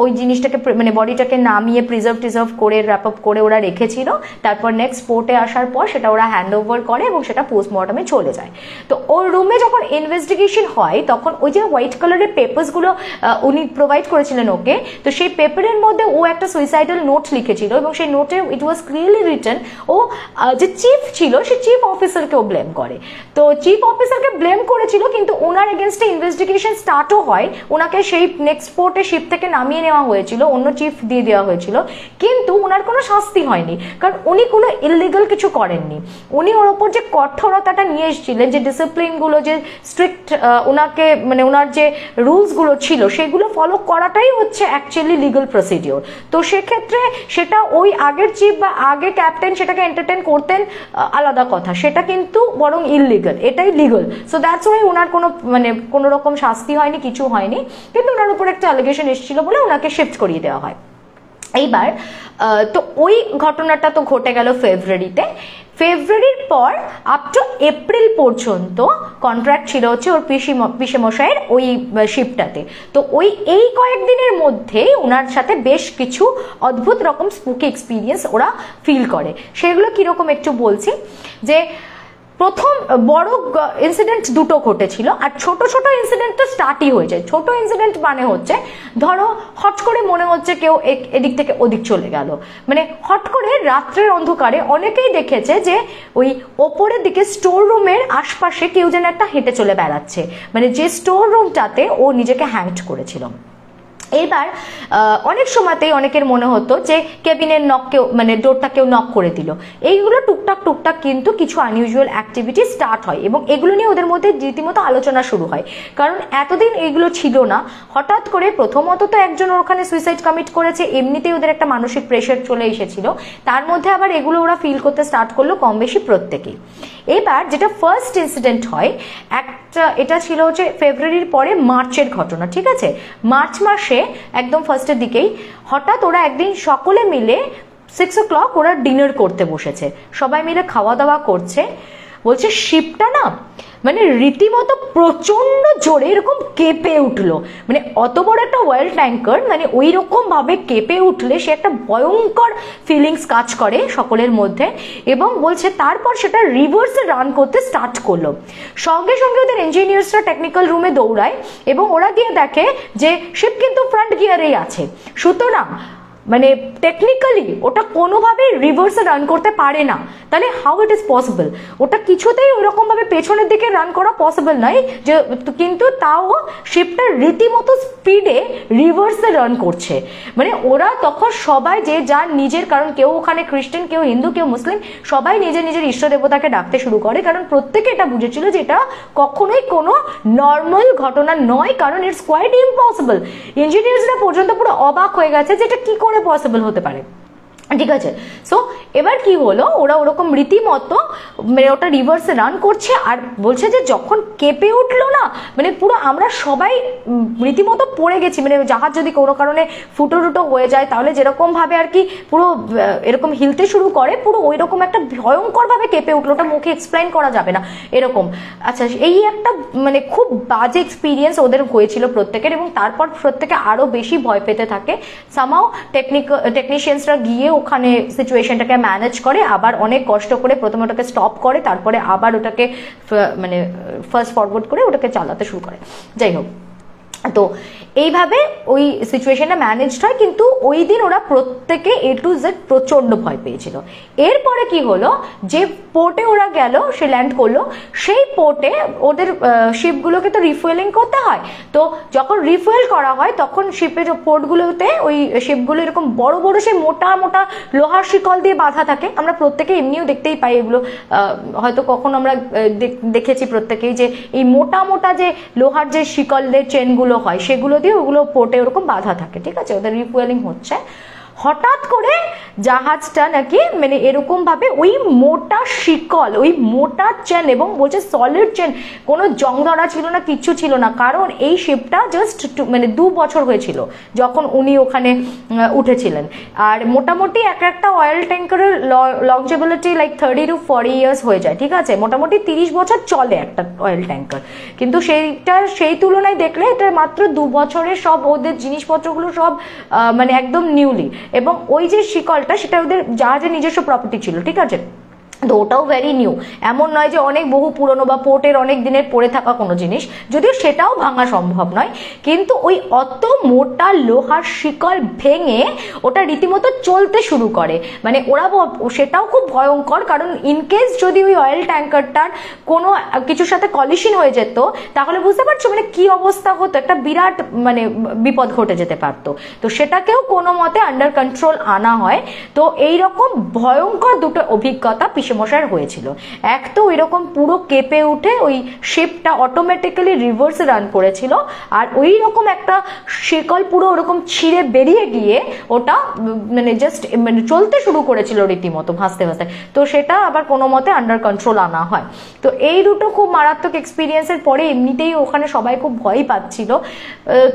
ওই জিনিসটাকে মানে বডিটাকে নামিয়ে প্রিজার্ভ করে র্যাপ আপ করে ওরা রেখেছিল, তারপর নেক্সট পোর্টে আসার পর সেটা ওরা হ্যান্ড ওভার করে এবং সেটা পোস্টমর্টমে চলে যায়। তো ওর রুমে যখন ইনভেস্টিগেশন হয় তখন ওই যে হোয়াইট কালারের পেপারসগুলো উনি প্রোভাইড করেছিলেন ওকে, তো সেই পেপারের মধ্যে ও একটা সুইসাইডাল নোট লিখেছিল এবং সেই নোটে ইট ওয়াজ ক্লিয়ারলি রিটেন ও যে চিফ ছিল সে চিফ অফিসারকেও ব্লেম করে। তো চিফ অফিসারকে ব্লেম করেছিল কিন্তু ওনার এগেনস্টে ইনভেস্টিগেশন স্টার্টও হয়, ওনাকে সেই নেক্সট পোর্টে শিপ থেকে নামিয়ে নেওয়া হয়েছিল, অন্য চিফ দিয়ে দেওয়া হয়েছিল, কিন্তু ওনার কোনো শাস্তি হয়নি কারণ উনি কোনো ইললিগাল কিছু করেননি। উনি ওর ওপর যে কঠোরতাটা নিয়ে এসেছিলেন, যে ডিসিপ্লিনগুলো, যে স্ট্রিক্ট ওনাকে মানে ওনার যে রুলসগুলো ছিল সেগুলো ফলো করাটাই হচ্ছে অ্যাকচুয়ালি লিগাল প্রসিডিওর। তো সেক্ষেত্রে সেটা ওই আগের চিফ বা আগে ক্যাপ্টেন সেটাকে এন্টারটেন করতেন আলাদা কথা, সেটা কিন্তু বরং ইললিগাল, এটাই লিগাল। সো দ্যাটস ওয়াই ওনার কোনো মানে কোনো রকম শাস্তি হয়নি, কিছু হয়নি, কিন্তু ওনার উপর একটা অ্যালিগেশন এসেছিল বলে ওনাকে শিফট করিয়ে দেওয়া হয়। এইবার তো ওই ঘটনাটা তো ঘটে গেল ফেব্রুয়ারির পর আপ টু এপ্রিল পর্যন্ত কন্ট্রাক্ট ছিল হচ্ছে ওর পিসেমশাইয়ের ওই শিপটাতে। তো এই কয়েকদিনের মধ্যে ওনার সাথে বেশ কিছু অদ্ভুত রকম স্পুকি এক্সপিরিয়েন্স ওরা ফিল করে। সেগুলো কিরকম একটু বলছি, যে প্রথম বড় ইনসিডেন্ট দুটো ঘটেছিল আর ছোট ছোট ইনসিডেন্ট তো স্টার্টই হয়ে যায়। ছোট ইনসিডেন্ট মানে হচ্ছে ধরো হট করে মনে হচ্ছে কেউ এদিক থেকে ওদিক চলে গেল, মানে হট করে রাত্রের অন্ধকারে অনেকেই দেখেছে যে ওই ওপরের দিকে স্টোর রুমের আশপাশে কেউ যেন একটা হেঁটে চলে বেড়াচ্ছে, মানে যে স্টোর রুমটাতে ও নিজেকে হ্যাংড করেছিল। এবার অনেক সময়তেই অনেকের মনে হতো যে কেবিনের নক কেউ মানে ডোরটা কেউ নক করে দিল। এইগুলো টুকটাক কিন্তু কিছু আনইউজুয়াল অ্যাক্টিভিটি স্টার্ট হয় এবং এগুলো নিয়ে ওদের মধ্যে রীতিমতো আলোচনা শুরু হয়, কারণ এতদিন এগুলো ছিল না। হঠাৎ করে প্রথমত তো একজন ওখানে সুইসাইড কমিট করেছে, এমনিতেই ওদের একটা মানসিক প্রেশার চলে এসেছিল, তার মধ্যে আবার এগুলো ওরা ফিল করতে স্টার্ট করলো কম বেশি প্রত্যেকেই। এবার যেটা ফার্স্ট ইনসিডেন্ট হয় এটা ছিল হচ্ছে ফেব্রুয়ারির পরে মার্চের ঘটনা, ঠিক আছে? মার্চ মাসে একদম ফার্স্টের দিকেই হঠাৎ ওরা একদিন সকলে মিলে 6 o'clock ওরা ডিনার করতে বসেছে, সবাই মিলে খাওয়া দাওয়া করছে। বলছে শিপটা না মানে রীতিমতো প্রচন্ড জোরে এরকম কেঁপে উঠলো, মানে অত বড় একটা অয়েল ট্যাঙ্কার মানে ওই রকম ভাবে কেঁপে উঠলে সে একটা ভয়ঙ্কর ফিলিংস কাজ করে সকলের মধ্যে। এবং বলছে তারপর সেটা রিভার্সে রান করতে স্টার্ট করলো। সঙ্গে সঙ্গে ওদের ইঞ্জিনিয়ার্সরা টেকনিক্যাল রুমে দৌড়ায় এবং ওরা গিয়ে দেখে যে শিপ কিন্তু ফ্রন্ট গিয়ারেই আছে, সুতরাং মানে টেকনিক্যালি ওটা কোনোভাবে রিভার্সে রান করতে পারে না। তাহলে হাউ ইট ইজ পসিবল? ওটা কিছুতেই ওইরকম ভাবে পেছনের দিকে রান করা পসিবল নয়, যে কিন্তু তাও শিপটা রীতিমতো স্পিডে রিভার্সে রান করছে। মানে ওরা তখন সবাই যে যার নিজের, কারণ কেউ ওখানে খ্রিস্টান, কেউ হিন্দু, কেউ মুসলিম, সবাই নিজের নিজের ইষ্ট দেবতাকে ডাকতে শুরু করে, কারণ প্রত্যেকে এটা বুঝেছিল যে এটা কখনোই কোনো নর্মাল ঘটনা নয়, কারণ ইটস কোয়াইট ইম্পসিবল। ইঞ্জিনিয়ার্সরা পর্যন্ত পুরো অবাক হয়ে গেছে যে এটা কি করে পসিবল হতে পারে, ঠিক আছে? সো এবার কি হলো, ওরা ওরকম রীতিমতো মানে ওটা রিভার্সে রান করছে আর বলছে যে যখন কেঁপে উঠলো না মানে পুরো আমরা সবাই রীতিমতো পড়ে গেছি, মানে জাহাজ যদি কোনো কারণে ফুটো টুটো হয়ে যায় তাহলে যেরকম ভাবে আর কি পুরো এরকম হিলতে শুরু করে, পুরো ওই রকম একটা ভয়ঙ্কর ভাবে কেঁপে উঠলো, ওটা মুখে এক্সপ্লেইন করা যাবে না এরকম। আচ্ছা, এই একটা মানে খুব বাজে এক্সপিরিয়েন্স ওদের হয়েছিল প্রত্যেকের, এবং তারপর প্রত্যেকে আরো বেশি ভয় পেতে থাকে। সামহাউ টেকনিশিয়ানসরা গিয়ে ওখানে সিচুয়েশনটাকে ম্যানেজ করে, আবার অনেক কষ্ট করে প্রথমে ওটাকে স্টপ করে, তারপরে আবার ওটাকে মানে ফার্স্ট ফরওয়ার্ড করে ওটাকে চালাতে শুরু করে। যাই হোক, তো এইভাবে ওই সিচুয়েশনটা ম্যানেজড হয়, কিন্তু ওই দিন ওরা প্রত্যেকে A to Z প্রচন্ড ভয় পেয়েছিল। এরপরে কি হলো, যে পোর্টে ওরা গেল, সে ল্যান্ড করলো, সেই পোর্টে ওদের শিপগুলোকে তো রিফুয়েলিং করতে হয়। তো যখন রিফুয়েল করা হয় তখন শিপের পোর্টগুলোতে ওই শিপগুলো এরকম বড় বড় সেই মোটা মোটা লোহার শিকল দিয়ে বাঁধা থাকে। আমরা প্রত্যেকে এমনিও দেখতেই পাই এগুলো, হয়তো কখন আমরা দেখেছি প্রত্যেকেই যে এই মোটা মোটা যে লোহার যে শিকলের চেনগুলো হয় সেগুলো দিয়ে ওগুলো পোর্টে ওরকম বাঁধা থাকে, ঠিক আছে? ওদের রিফুয়েলিং হচ্ছে, হঠাৎ করে জাহাজটা নাকি মানে এরকম ভাবে ওই মোটা শিকল, ওই মোটা চেন, এবং বলছে সলিড চেন, কোনো জং ধরা ছিল না, কিচ্ছু ছিল না, কারণ এই শিপটা জাস্ট মানে 2 বছর হয়েছিল যখন উনি ওখানে উঠেছিলেন। আর মোটামুটি একটা অয়েল ট্যাঙ্কারের লংজেবিলিটি লাইক 30 to 40 ইয়ার্স হয়ে যায়, ঠিক আছে? মোটামুটি 30 বছর চলে একটা অয়েল ট্যাঙ্কার, কিন্তু সেই তুলনায় দেখলে এটা মাত্র 2 বছরের সব ওদের জিনিসপত্রগুলো সব মানে একদম নিউলি, এবং ওই যে শিকলটা সেটা ওদের জাহাজের নিজস্ব প্রপার্টি ছিল, ঠিক আছে? তো ওটাও ভেরি নিউ, এমন নয় যে অনেক বহু পুরনো বা পোর্টের অনেক দিনের পড়ে থাকা কোনো জিনিস, যদিও সেটাও ভাঙা সম্ভব নয়, কিন্তু ওই অত মোটা লোহার শিকল ভেঙে ওটা রীতিমতো চলতে শুরু করে। মানে ওরা সেটাও খুব ভয়ঙ্কর, কারণ ইনকেস যদি ওই অয়েল ট্যাঙ্কারটার কোনো কিছুর সাথে কলিশন হয়ে যেত তাহলে বুঝতে পারছো মানে কি অবস্থা হতো, একটা বিরাট মানে বিপদ ঘটে যেতে পারতো। তো সেটাকেও কোনো মতে আন্ডার কন্ট্রোল আনা হয়। তো এইরকম ভয়ঙ্কর দুটো অভিজ্ঞতা মশার হয়েছিল। এক তো ওইরকম পুরো কেঁপে উঠে ওই শিপটা অটোমেটিক্যালি রিভার্সে রান করেছিল, আর ওই রকম একটা শিকল পুরো ওরকম ছিঁড়ে বেরিয়ে গিয়ে ওটা মানে জাস্ট মানে চলতে শুরু করেছিল রীতিমতো ভাসতে ভাসতে। তো সেটা আবার কোনো মতে আন্ডার কন্ট্রোল আনা হয়। তো এই দুটো খুব মারাত্মক এক্সপিরিয়েন্সের পরে এমনিতেই ওখানে সবাই খুব ভয় পাচ্ছিল।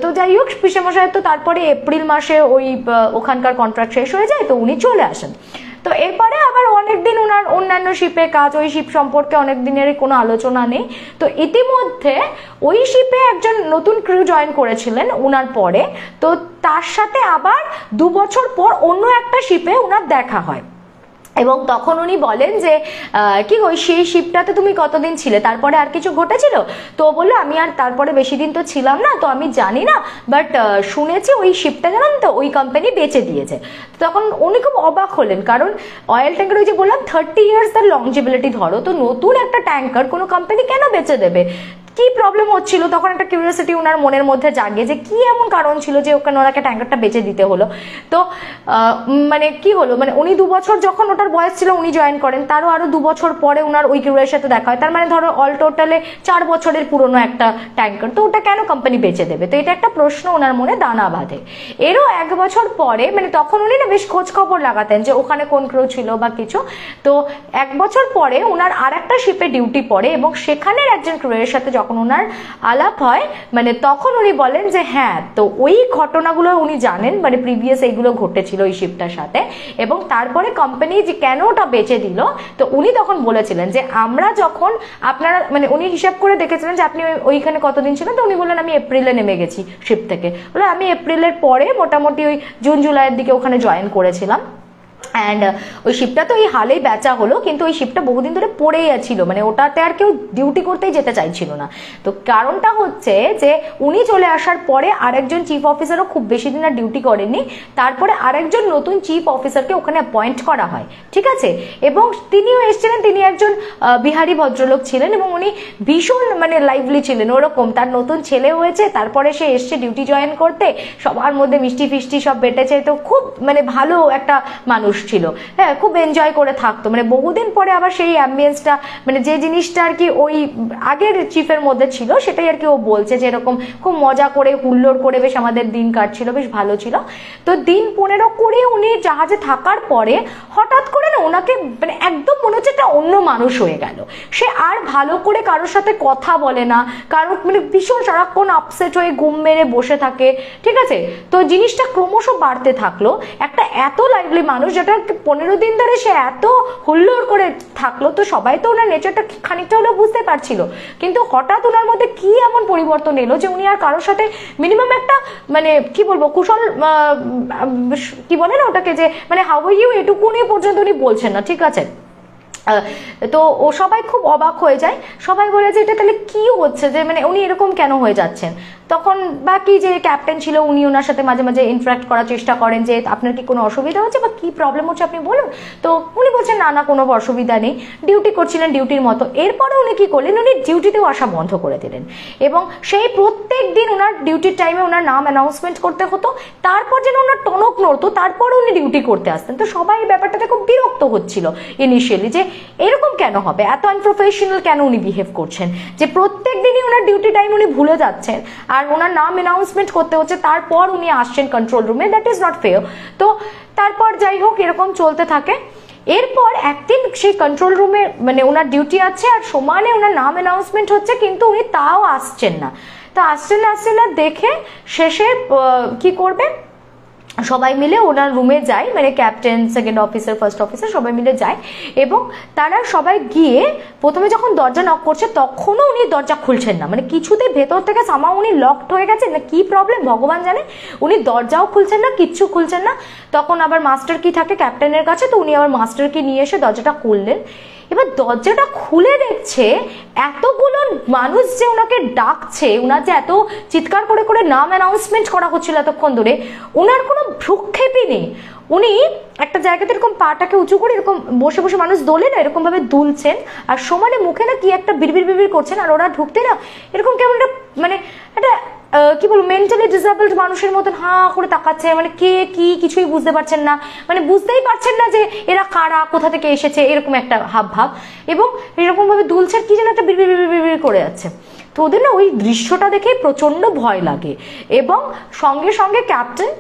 তো যাই হোক পিসেমশাই তো তারপরে এপ্রিল মাসে ওই ওখানকার কন্ট্রাক্ট শেষ হয়ে যায়, তো উনি চলে আসেন। তো এরপরে আবার অনেকদিন ওনার অন্যান্য শিপে কাজ, ওই শিপ সম্পর্কে অনেক দিনের কোনো আলোচনা নেই। তো ইতিমধ্যে ওই শিপে একজন নতুন ক্রু জয়েন করেছিলেন উনার পরে, তো তার সাথে আবার 2 বছর পর অন্য একটা শিপে উনার দেখা হয়, এবং তখন উনি বলেন যে কি ওই সেই শিপটাতে তুমি কতদিন ছিলে, তারপরে আর কিছু ঘটেছিল? তো বললো আমি আর তারপরে বেশি দিন তো ছিলাম না, তো আমি জানি না, বাট শুনেছি ওই শিপটা জানেন তো ওই কোম্পানি বেচে দিয়েছে। তখন উনি খুব অবাক হলেন, কারণ অয়েল ট্যাঙ্কার ওই যে বললাম 30 ইয়ার্স তার লংজিবিলিটি ধরো, তো নতুন একটা ট্যাঙ্কার কোনো কোম্পানি কেন বেচে দেবে, কি প্রবলেম হচ্ছিল? তখন একটা কিউরিওসিটি ওনার মনের মধ্যে জাগে যে কি এমন কারণ ছিল যে ওখানে ওনাকে ট্যাঙ্কারটা বেচে দিতে হলো। তো মানে কি হলো, মানে উনি 2 বছর যখন ওটার বয়স ছিল উনি জয়েন করেন, তারও আরো 2 বছর পরে ওনার ওই ক্রুয়ের সাথে দেখা হয়, তার মানে ধরো অল টোটালে 4 বছরের পুরনো একটা ট্যাঙ্কার, তো ওটা কেন কোম্পানি বেচে দেবে? তো এটা একটা প্রশ্ন ওনার মনে দানা বাঁধে। এরও 1 বছর পরে, মানে তখন উনি না বেশ খোঁজ খবর লাগাতেন যে ওখানে কোন ক্রু ছিল বা কিছু, তো 1 বছর পরে ওনার আর একটা শিপে ডিউটি পড়ে, এবং সেখানের একজন ক্রুয়ের সাথে যখন ওনার আলাপ হয়, মানে তখন উনি বলেন যে হ্যাঁ, তো ওই ঘটনাগুলো উনি জানেন, মানে প্রিভিয়াস এইগুলো ঘটেছিল ওই শিপটার সাথে, এবং তারপরে কোম্পানি যে কেন ওটা বেচে দিল, তো উনি তখন বলেছিলেন যে আমরা যখন আপনারা মানে উনি হিসাব করে দেখেছিলেন যে আপনি ওইখানে কতদিন ছিলেন, তো উনি বললেন আমি এপ্রিলে নেমে গেছি শিপ থেকে, বলে আমি এপ্রিলের পরে মোটামুটি ওই জুন জুলাইয়ের দিকে ওখানে জয়েন করেছিলাম। অ্যান্ড ওই শিপটা তো এই হালেই বেচা হলো, কিন্তু ওই শিপটা বহুদিন ধরে পড়েই ছিল, মানে ওটাতে আর কেউ ডিউটি করতেই যেতে চাইছিল না। তো কারণটা হচ্ছে যে উনি চলে আসার পরে আরেকজন চিফ অফিসারও খুব বেশি দিন আর ডিউটি করেননি, তারপরে আরেকজন নতুন চিফ অফিসারকে ওখানে অ্যাপয়েন্ট করা হয়, ঠিক আছে? এবং তিনিও এসেছিলেন, তিনি একজন বিহারি ভদ্রলোক ছিলেন, এবং উনি ভীষণ মানে লাইভলি ছিলেন, ওরকম তার নতুন ছেলে হয়েছে, তারপরে সে এসছে ডিউটি জয়েন করতে, সবার মধ্যে মিষ্টি ফিষ্টি সব বেটেছে, তো খুব মানে ভালো একটা মানুষ ছিল, হ্যাঁ, খুব এনজয় করে থাকতো। মানে বহুদিন পরে আবার সেই অ্যাম্বিয়েন্সটা, মানে যে জিনিসটা আর কি ওই আগের চিফের মধ্যে ছিল সেটাই আর কি ও বলছে, যে এরকম খুব মজা করে হুল্লোড় করে বেশ আমাদের দিন কাটছিল, বেশ ভালো ছিল। তো দিন 15 করে উনি জাহাজে থাকার পরে হঠাৎ করে না ওনাকে মানে একদম মনে হচ্ছে একটা অন্য মানুষ হয়ে গেল। সে আর ভালো করে কারোর সাথে কথা বলে না, কারো মানে ভীষণ সারাক্ষণ আপসেট হয়ে ঘুম মেরে বসে থাকে, ঠিক আছে? তো জিনিসটা ক্রমশ বাড়তে থাকলো। একটা এত লাইভলি মানুষ, যেটা 15 দিন ধরে সে এত হুল্লোড় করে থাকলো, তো সবাই তো ওনার নেচারটা খানিকটা হলেও বুঝতে পারছিল, কিন্তু হঠাৎ ওনার মধ্যে কি এমন পরিবর্তন এলো যে উনি আর কারোর সাথে মিনিমাম একটা মানে কি বলবো কুশল কি বলে না ওটাকে, যে মানে হাউ আর ইউ এটুকুনি পর্যন্ত উনি বলছেন না, ঠিক আছে? তো ও সবাই খুব অবাক হয়ে যায়, সবাই বলে যে এটা তাহলে কি হচ্ছে, যে মানে উনি এরকম কেন হয়ে যাচ্ছেন। তখন বাকি যে ক্যাপ্টেন ছিল উনি ওনার সাথে মাঝে মাঝে ইন্টারাক্ট করার চেষ্টা করেন, যে আপনার কি কোনো অসুবিধা হচ্ছে বা কি প্রবলেম হচ্ছে আপনি বলুন। তো উনি বলছেন না না কোনো অসুবিধা নেই, ডিউটি করছিলেন ডিউটির মতো। এরপরে উনি কি করলেন, উনি ডিউটিতেও আসা বন্ধ করে দিলেন, এবং সেই প্রত্যেক দিন ওনার ডিউটির টাইমে ওনার নাম অ্যানাউন্সমেন্ট করতে হতো, তারপর যেন ওনার টনক নড়তো, তারপরে উনি ডিউটি করতে আসতেন। তো সবাই এই ব্যাপারটাতে খুব বিরক্ত হচ্ছিল ইনিশিয়ালি, যে এরকম কেন হবে, এত আনপ্রফেশনাল কেন উনি বিহেভ করছেন, যে প্রত্যেক দিনই ওনার ডিউটি টাইম উনি ভুলে যাচ্ছেন আর ওনার নাম অ্যানাউন্সমেন্ট করতে হচ্ছে, তারপর উনি আসছেন কন্ট্রোল রুমে, দ্যাট ইজ নট ফেয়ার। তো তারপর যাই হোক এরকম চলতে থাকে। এরপর একদিন সেই কন্ট্রোল রুমে মানে ওনার ডিউটি আছে আর সমানে ওনার নাম অ্যানাউন্সমেন্ট হচ্ছে, কিন্তু উনি তাও আসছেন না। তো আসছেন না দেখে শেষে কি করবে, সবাই মিলে ওনার রুমে যায়, মানে captain, second officer, first officer সবাই মিলে যায়, এবং তারা সবাই গিয়ে প্রথমে যখন দরজা নক করছে তখনও উনি দরজা খুলছেন না, মানে কিছুতে ভেতর থেকে সামা উনি লকড হয়ে গেছেন না, কি প্রবলেম ভগবান জানে, উনি দরজাও খুলছেন না, কিচ্ছু খুলছেন না। তখন আবার মাস্টার কি থাকে ক্যাপ্টেনের কাছে, তো উনি আবার মাস্টার কি নিয়ে এসে দরজাটা খুললেন। এবার দরজাটা খুলে দেখছে এতগুলো মানুষ যে ওনাকে ডাকছে, ওনার যে এত চিৎকার করে করে নাম অ্যানাউন্সমেন্ট করা হচ্ছিল এতক্ষণ ধরে, ওনার কোনো ভ্রুক্ষেপই নেই। উনি একটা জায়গাতে এরকম পাটাকে উঁচু করে এরকম বসে বসে মানুষ দোলে না এরকম ভাবে দুলছেন, আর সমানে মুখে না কি একটা বিড়বিড় বিড়বিড় করছেন, আর ওরা ঢুকতে না এরকম কেমন একটা মানে একটা কি বলবো মেন্টালি ডিসেবলড মানুষের মতন হা করে তাকাচ্ছে, মানে কে কি কিছুই বুঝতে পারছেন না, মানে বুঝতেই পারছেন না যে এরা কারা, কোথা থেকে এসেছে, এরকম একটা হাব ভাব, এবং এরকম ভাবে দুলছে, কি যেন একটা বিড়বিড় বিড়বিড় করে যাচ্ছে। তো ওদের না ওই দৃশ্যটা দেখে প্রচন্ড ভয় লাগে, এবং সঙ্গে সঙ্গে ক্যাপ্টেন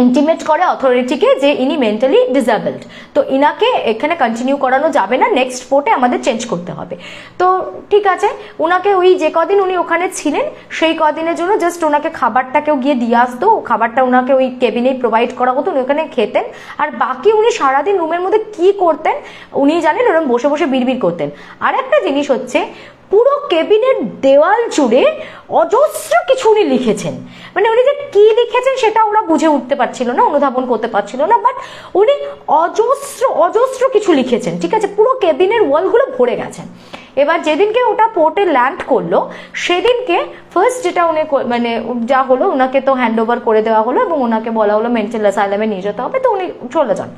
ইন্টিমেট করে অথরিটিকে যে ইনি মেন্টালি ডিসেবলড, তো ইনাকে এখানে কন্টিনিউ করানো যাবে না, নেক্সট পোর্টে আমাদের চেঞ্জ করতে হবে। তো ঠিক আছে, ওনাকে ওই যে কদিন উনি ওখানে ছিলেন সেই কদিনের জন্য জাস্ট ওনাকে খাবারটা কেউ গিয়ে দিয়ে আসতো, খাবারটা ওনাকে ওই কেবিনেই প্রোভাইড করা হতো, উনি ওখানে খেতেন, আর বাকি উনি সারাদিন রুমের মধ্যে কি করতেন উনি জানেন, ওরকম বসে বসে বিড়বিড় করতেন। আর একটা জিনিস হচ্ছে পুরো কেবিনের দেওয়াল জুড়ে অজস্র কিছু উনি লিখেছেন, মানে উনি যে কি লিখেছেন সেটা ওরা বুঝে উঠতে পারছিল না, অনুধাবন করতে পারছিল না, বাট উনি অজস্র অজস্র কিছু লিখেছেন, ঠিক আছে, পুরো কেবিনের ওয়ালগুলো ভরে গেছেন। এবার যেদিনকে ওটা পোর্টে ল্যান্ড করলো সেদিনকে ফার্স্ট যেটা উনি মানে যা হলো ওনাকে তো হ্যান্ড ওভার করে দেওয়া হলো, এবং ওনাকে বলা হলো মেন্টাল অ্যাসাইলামে নিয়ে যেতে হবে, তো উনি চলে যান।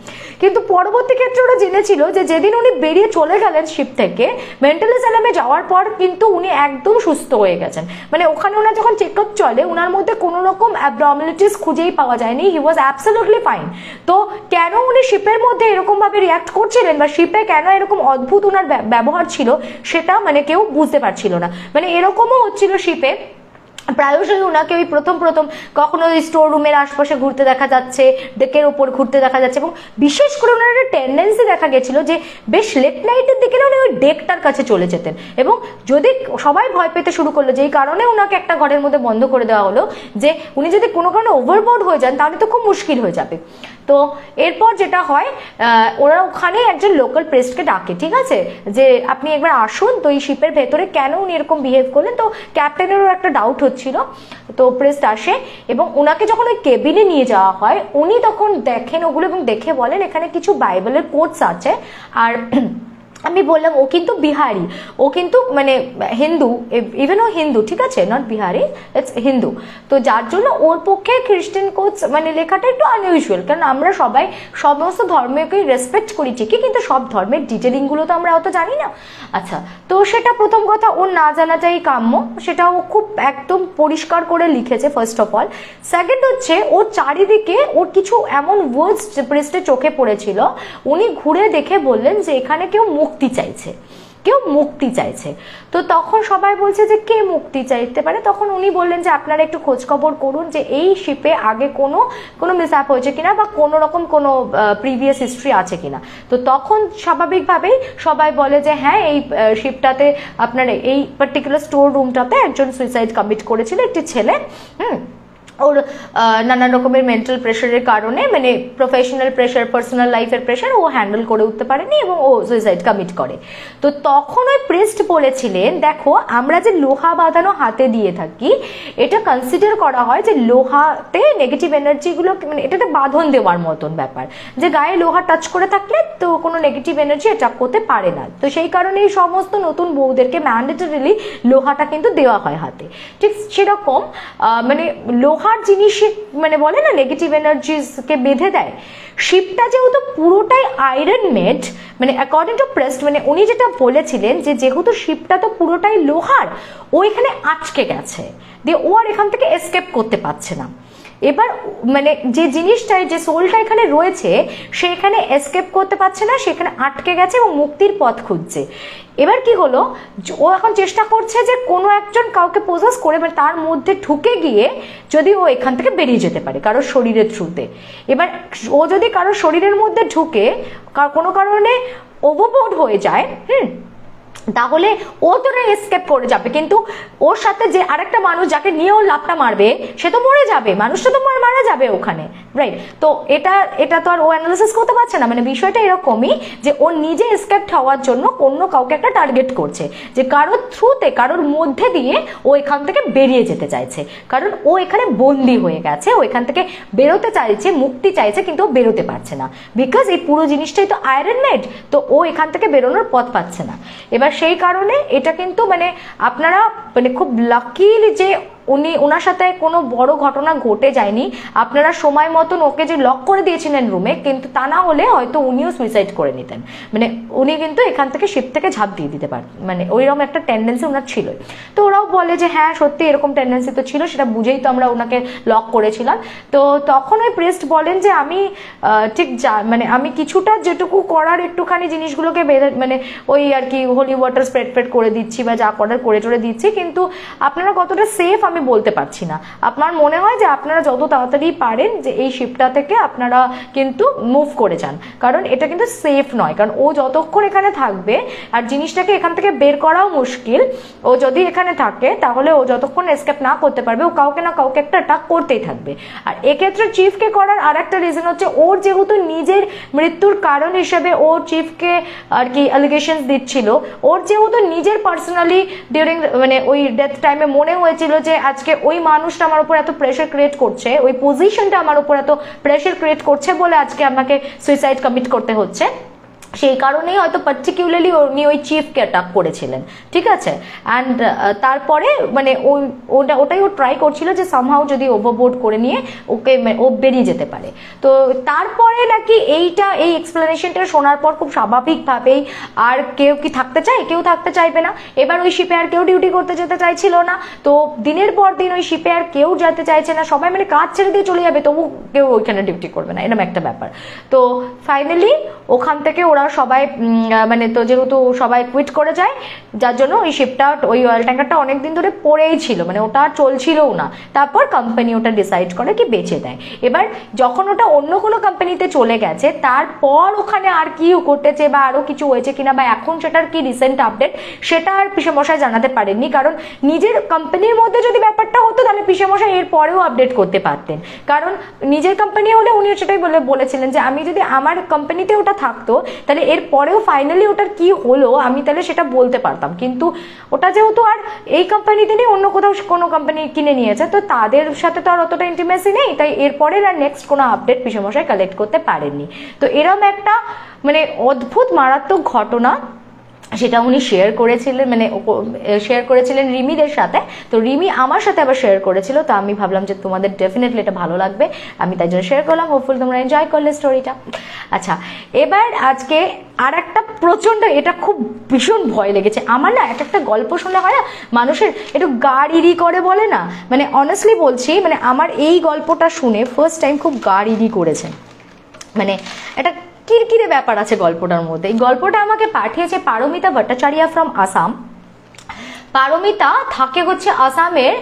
কিন্তু পরবর্তী ক্ষেত্রে ওরা জেনেছিল যে যেদিন উনি বেরিয়ে চলে গেলেন শিপ থেকে মেন্টাল অ্যাসাইলামে যাওয়ার পর কিন্তু উনি একদম সুস্থ হয়ে গেছেন, মানে ওখানে ওনার যখন চেকআপ চলে ওনার মধ্যে কোনো রকম অ্যাবনর্মালিটিস খুঁজেই পাওয়া যায়নি, হি ওয়াজ অ্যাবসলিউটলি ফাইন। তো কেন উনি শিপের মধ্যে এরকম ভাবে রিয়াক্ট করছিলেন বা শিপে কেন এরকম অদ্ভুত ওনার ব্যবহার ছিল সেটা মানে কেউ বুঝতে পারছিল না, মানে এরকমও হচ্ছিল শিপে প্রায়শই ওনাকে ওই প্রথম কখনো ওই স্টোর রুমের আশপাশে ঘুরতে দেখা যাচ্ছে, ডেকের ওপর ঘুরতে দেখা যাচ্ছে, এবং বিশেষ করে ওনার একটা টেন্ডেন্সি দেখা গেছিল যে বেশ লেট নাইটের দিকে না উনি ওই ডেকটার কাছে চলে যেতেন, এবং যদি সবাই ভয় পেতে শুরু করলো যেই কারণে ওনাকে একটা ঘরের মধ্যে বন্ধ করে দেওয়া হলো, যে উনি যদি কোনো কারণে ওভারবোর্ড হয়ে যান তাহলে তো খুব মুশকিল হয়ে যাবে। তো এরপর যেটা হয় ওরা ওখানে একজন লোকাল প্রেস্টকে ডাকে, ঠিক আছে, যে আপনি একবার আসুন, তো এই শিপের ভেতরে কেন উনি এরকম বিহেভ করলেন, তো ক্যাপ্টেনেরও একটা ডাউট হচ্ছিল। তো প্রেস্ট আসে এবং ওনাকে যখন ওই কেবিনে নিয়ে যাওয়া হয় উনি তখন দেখেন ওগুলো এবং দেখে বলেন এখানে কিছু বাইবেলের কোটস আছে, আর আমি বললাম ও কিন্তু বিহারি, ও কিন্তু মানে হিন্দু, ইভেন ও হিন্দু, ঠিক আছে, নট বিহারি, ইটস হিন্দু, তো যার জন্য ওর পক্ষে খ্রিস্টান কোচ মানে লেখাটা একটু আনইউজুয়াল, কারণ আমরা সবাই সমস্ত ধর্মকে রেসপেক্ট করি ঠিকই, কিন্তু সব ধর্মের ডিটেলিং গুলো তো আমরা অত জানি না। আচ্ছা, তো সেটা প্রথম কথা, ওর না জানাটাই কাম্য, সেটা ও খুব একদম পরিষ্কার করে লিখেছে ফার্স্ট অফ অল। সেকেন্ড হচ্ছে ওর চারিদিকে ওর কিছু এমন ওয়ার্ডস প্রেস্টের চোখে পড়েছিল, উনি ঘুরে দেখে বললেন যে এখানে কেউ মুক্তি চাইছে, কেউ মুক্তি চাইছে। তো তখন সবাই বলছে যে কে মুক্তি চাইতে পারে, তখন উনি বললেন যে আপনারা একটু খোঁজ খবর করুন যে এই শিপে আগে কোনো মিসঅ্যাপ হয়েছে কিনা বা কোনো রকম কোনো প্রিভিয়াস হিস্ট্রি আছে কিনা। তো তখন স্বাভাবিকভাবেই সবাই বলে যে হ্যাঁ এই শিপটাতে আপনার এই পার্টিকুলার স্টোর রুমটাতে একজন সুইসাইড কমিট করেছিল, একটি ছেলে, ওর নানান রকমের মেন্টাল প্রেশারের কারণে, মানে প্রফেশনাল প্রেশার, পার্সোনাল লাইফের প্রেশার ও হ্যান্ডেল করে উঠতে পারেনি এবং ও সুইসাইড কমিট করে। তো তখন ওই প্রিস্ট বলেছিলেন দেখো আমরা যে লোহা বাঁধানো হাতে দিয়ে থাকি এটা কনসিডার করা হয় যে লোহাতে নেগেটিভ এনার্জিগুলো মানে এটাতে বাঁধন দেওয়ার মতন ব্যাপার, যে গায়ে লোহা টাচ করে থাকলে তো কোনো নেগেটিভ এনার্জি অ্যাটাক করতে পারে না। তো সেই কারণে এই সমস্ত নতুন বউদেরকে ম্যান্ডেটরিলি লোহাটা কিন্তু দেওয়া হয় হাতে, ঠিক সেরকম মানে লোহা জিনিস মানে বলে না নেগেটিভ এনার্জিকে বেঁধে দেয়। শিপটা যেহেতু পুরোটাই আয়রন মেড, মানে অ্যাকর্ডিং টু প্রেস্ট মানে উনি যেটা বলেছিলেন যে যেহেতু শিপটা তো পুরোটাই লোহার, ও এখানে আটকে গেছে, দিয়ে ও আর এখান থেকে এসকেপ করতে পারছে না। এবার মানে যে জিনিসটাই যে সোলটা এখানে রয়েছে সে এখানে এসকেপ করতে পারছে না, সেখানে আটকে গেছে এবং মুক্তির পথ খুঁজছে। এবার কি হলো, ও এখন চেষ্টা করছে যে কোনো একজন কাউকে পোজেস করে মানে তার মধ্যে ঢুকে গিয়ে যদি ও এখান থেকে বেরিয়ে যেতে পারে কারোর শরীরের থ্রুতে। এবার ও যদি কারোর শরীরের মধ্যে ঢুকে কোনো কারণে ওভারবোর্ড হয়ে যায়, তাহলে ও তো এসকেপ করে যাবে, কিন্তু ওর সাথে যে আরেকটা মানুষ যাকে নিয়ে ও লাফটা মারবে সে তো মরে যাবে, মানুষটা তো মারা যাবে ওখানে, রাইট? তো এটা তো আর ও অ্যানালিসিস করতে পারছে না। মানে বিষয়টা এরকমই যে ও নিজে এসকেপ হওয়ার জন্য অন্য কাউকে একটা টার্গেট করছে, যে কারোর থ্রুতে, কারোর মধ্যে দিয়ে ও এখান থেকে বেরিয়ে যেতে চাইছে, কারণ ও এখানে বন্দি হয়ে গেছে, ও এখান থেকে বেরোতে চাইছে, মুক্তি চাইছে, কিন্তু ও বেরোতে পারছে না, বিকজ এই পুরো জিনিসটাই তো আয়রন মেড, তো ও এখান থেকে বেরোনোর পথ পাচ্ছে না। এবার সেই কারণে এটা কিন্তু মানে আপনারা মানে খুব লাকিলি যে ওনার সাথে কোনো বড় ঘটনা ঘটে যায়নি, আপনারা সময় মতন ওকে যে লক করে দিয়েছিলেন রুমে, কিন্তু তা না হলে হয়তো উনিও সুইসাইড করে নিতেন, মানে উনি কিন্তু এখান থেকে শিপ থেকে ঝাঁপ দিয়ে দিতে পারতেন, মানে ওইরকম একটা টেন্ডেন্সি ওনার ছিল। তো ওরাও বলে যে হ্যাঁ সত্যি এরকম টেন্ডেন্সি তো ছিল, সেটা বুঝেই তো আমরা ওনাকে লক করেছিলাম। তো তখন ওই প্রিস্ট বলেন যে আমি ঠিক মানে আমি কিছুটা যেটুকু করার একটুখানি জিনিসগুলোকে মানে ওই আর কি হোলি ওয়াটার স্প্রেড করে দিচ্ছি বা যা করার করে দিচ্ছি, কিন্তু আপনারা কতটা সেফ আমি বলতে পারছি না। আপনার মনে হয় যে আপনারা যত তাড়াতাড়ি পারেন যে এই শিপটা থেকে আপনারা কিন্তু মুভ করে যান, কারণ এটা কিন্তু সেফ নয়, কারণ ও যতক্ষণ এখানে থাকবে আর জিনিসটাকে এখান থেকে বের করাও মুশকিল, ও যদি এখানে থাকে তাহলে ও যতক্ষণ এসকেপ না করতে পারবে ও কাউকে না কাউকে একটা অ্যাটাক করতেই থাকবে। আর এক্ষেত্রে চিফকে করার আর একটা রিজন হচ্ছে ওর যেহেতু নিজের মৃত্যুর কারণ হিসেবে ও চিফকে আর কি অ্যালিগেশনস দিচ্ছিল, ওর যেহেতু নিজের পার্সোনালি ডিউরিং মানে ওই ডেথ টাইমে মনে হয়েছিল যে আজকে ওই মানুষটা আমার উপর এত প্রেশার ক্রিয়েট করছে, ওই পজিশনটা আমার উপর এত প্রেশার ক্রিয়েট করছে বলে আজকে আমাকে সুইসাইড কমিট করতে হচ্ছে, সেই কারণেই হয়তো পার্টিকুলারলি উনি ওই চিফকে অ্যাটাক করেছিলেন, ঠিক আছে? অ্যান্ড তারপরে মানে ওটাই ও ট্রাই করছিল যে সামহাউ যদি ওভারবোর্ড করে নিয়ে ওকে ও বেরিয়ে যেতে পারে। তো তারপরে নাকি এই এক্সপ্লেনেশনটা শোনার পর খুব স্বাভাবিকভাবেই আর কেউ কি থাকতে চায়, কেউ থাকতে চাইবে না, এবার ওই শিপে আর কেউ ডিউটি করতে যেতে চাইছিল না, তো দিনের পর দিন ওই শিপে আর কেউ যেতে চাইছে না, সবাই মানে কাজ ছেড়ে দিয়ে চলে যাবে, তবু কেউ ওইখানে ডিউটি করবে না, এরকম একটা ব্যাপার। তো ফাইনালি ওখান থেকে ওরা সবাই মানে তো যেহেতু সবাই কুইট করে যায়, যার জন্য ওই শিপটা ওই অয়েল ট্যাঙ্কারটা অনেকদিন ধরে পড়েই ছিল, মানে ওটা আর চলছিলও না। তারপর কোম্পানি ওটা ডিসাইড করে কি বেচে দেয়। এবার যখন ওটা অন্য কোনো কোম্পানিতে চলে গেছে, তারপর ওখানে আর কি ঘটেছে বা আরো কিছু হয়েছে কিনা বা এখন সেটার কি রিসেন্ট আপডেট সেটা আর পিসেমশাই জানাতে পারেননি, কারণ নিজের কোম্পানির মধ্যে যদি ব্যাপারটা হতো তাহলে পিসেমশাই এর পরেও আপডেট করতে পারতেন, কারণ নিজের কোম্পানি হলে উনি সেটাই বলেছিলেন যে আমি যদি আমার কোম্পানিতে ওটা থাকতো তাহলে এর পরেও ফাইনালি ওটার কি হলো আমি তাহলে সেটা বলতে পারতাম, কিন্তু ওটা যেহেতু আর এই কোম্পানিতে নেই, অন্য কোথাও কোনো কোম্পানি কিনে নিয়েছে, তো তাদের সাথে তো আর অতটা ইন্টিমেসি নেই, তাই এরপরের আর নেক্সট কোনো আপডেট পিসেমশাই কালেক্ট করতে পারেননি। তো এরকম একটা মানে অদ্ভুত মারাত্মক ঘটনা সেটা উনি শেয়ার করেছিলেন রিমিদের সাথে। তো রিমি আমার সাথে আবার শেয়ার করেছিল, তো আমি ভাবলাম যে তোমাদের ডেফিনেটলি এটা ভালো লাগবে, আমি তাই জন্য শেয়ার করলাম, হোপফুল তোমরা এনজয় করলে স্টোরিটা। আচ্ছা, এবার আজকে আর একটা প্রচন্ড, এটা খুব ভীষণ ভয় লেগেছে আমার না, একটা গল্প শুনলে হয় না মানুষের একটু গা রিরি করে বলে না, মানে অনেস্টলি বলছি, মানে আমার এই গল্পটা শুনে ফার্স্ট টাইম খুব গা রিরি করেছে, মানে এটা কিরকিরে ব্যাপার আছে গল্পটার মধ্যে। এই গল্পটা আমাকে পাঠিয়েছে পারমিতা ভট্টাচার্য ফ্রম আসাম। পারমিতা থাকে হচ্ছে আসামের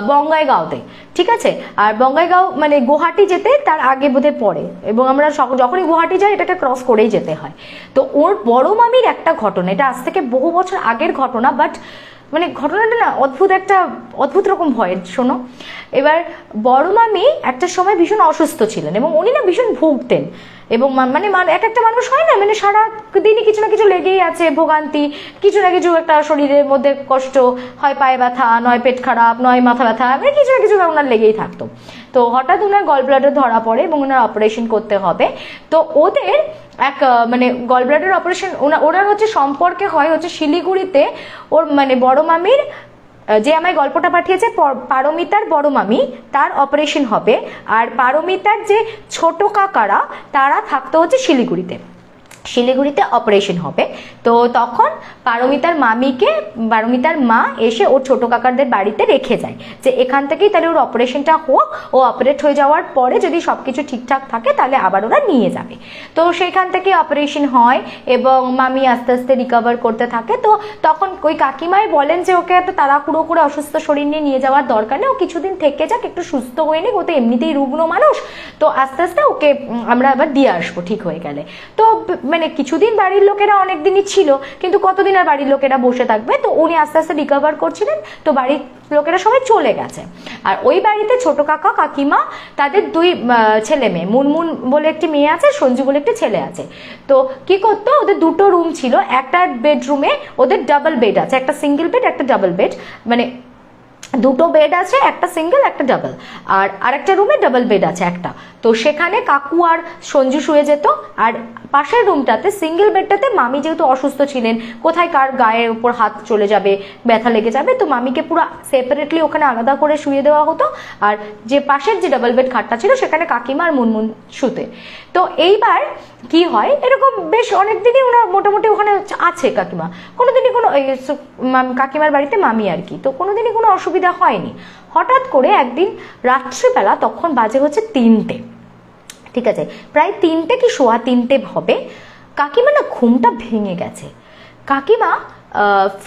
বঙ্গাইগাঁওতে, ঠিক আছে? আর বঙ্গাইগাঁও মানে গুয়াহাটি যেতে তার আগে বোধহয় পড়ে, এবং আমরা যখনই গুয়াহাটি যাই এটাকে ক্রস করেই যেতে হয়। তো ওর বড় মামির একটা ঘটনা, এটা আজ থেকে বহু বছর আগের ঘটনা, বাট মানে ঘটনাটা না অদ্ভুত রকম ভয়ের। শোনো, এবার বড় মামি একটা সময় ভীষণ অসুস্থ ছিলেন এবং উনি না ভীষণ ভুগতেন, এবং মানে এক একটা মানুষ হয় না, মানে সারা দিনই কিছু না কিছু লেগেই আছে, ভোগান্তি, কিছু না কিছু একটা শরীরের মধ্যে কষ্ট, হয় পায়ে ব্যথা, নয় পেট খারাপ, নয় মাথা ব্যথা, মানে কিছু না কিছু ওনার লেগেই থাকতো। তো হঠাৎ ওনার গল ব্লাডার ধরা পড়ে এবং ওনার অপারেশন করতে হবে। তো ওদের এক মানে গল ব্লাডার অপারেশন ওনার হচ্ছে সম্পর্কে হয় হচ্ছে শিলিগুড়িতে, ওর মানে বড় মামির যে আমায় গল্পটা পাঠিয়েছে পারমিতার বড় মামি, তার অপারেশন হবে, আর পারমিতার যে ছোট কাকারা তারা থাকতো হচ্ছে শিলিগুড়িতে অপারেশন হবে। তো তখন পারমিতার মা এসে ওর ছোট কাকারদের বাড়িতে রেখে যায় যে এখান থেকেই তাহলে ওর অপারেশনটা হোক, ও অপারেট হয়ে যাওয়ার পরে যদি সবকিছু ঠিকঠাক থাকে তাহলে আবার ওরা নিয়ে যাবে। তো সেখান থেকে অপারেশন হয় এবং মামি আস্তে আস্তে রিকভার করতে থাকে। তো তখন ওই কাকিমাই বলেন যে ওকে এত তাড়াহুড়ো করে অসুস্থ শরীর নিয়ে যাওয়ার দরকার নেই, ও কিছুদিন থেকে যাক, একটু সুস্থ হয়ে নিক, ও তো এমনিতেই রুগ্ন মানুষ, তো আস্তে আস্তে ওকে আমরা আবার দিয়ে আসবো ঠিক হয়ে গেলে। তো মানে কিছুদিন বাড়ির লোকেরা অনেক দিনই ছিল ছিল, কিন্তু কতদিন আর বাড়ির লোকেরা বসে থাকবে, তো উনি আস্তে আস্তে রিকভার করছিলেন, তো বাড়ির লোকেরা সবাই চলে গেছে। আর ওই বাড়িতে ছোট কাকা কাকিমা তাদের দুই ছেলে মেয়ে, মুনমুন বলে একটি মেয়ে আছে, সঞ্জু বলে একটি ছেলে আছে। তো কি করতো, ওদের দুটো রুম ছিল, একটা বেডরুমে ওদের ডাবল বেড আছে, একটা সিঙ্গেল বেড একটা ডাবল বেড, মানে দুটো বেড আছে, একটা সিঙ্গেল একটা ডাবল, আর আরেকটা রুমে ডাবল বেড আছে একটা। তো সেখানে কাকু আর সঞ্জু শুয়ে যেত, আর পাশের রুমটাতে সিঙ্গেল বেডটাতে মামি যেহেতু অসুস্থ ছিলেন, কোথায় কার গায়ের উপর হাত চলে যাবে, ব্যথা লেগে যাবে, তো মামিকে পুরো সেপারেটলি ওখানে আলাদা করে শুয়ে দেওয়া হতো, আর যে পাশের যে ডাবল বেড খাটটা ছিল সেখানে কাকিমা আর মুনমুন শুতে। তো এইবার কি হয়, এরকম বেশ অনেকদিনই ওনার মোটামুটি ওখানে আছে কাকিমা, কোনোদিনই কোনো কাকিমার বাড়িতে মামি আর কি, তো কোনোদিনই কোনো অসুবিধা হয়নি। হঠাৎ করে একদিন রাত্রিবেলা, তখন বাজে হচ্ছে 3টে, ঠিক আছে, প্রায় 3টে কি সোয়া 3টে হবে, কাকিমা না ঘুমটা ভেঙে গেছে। কাকিমা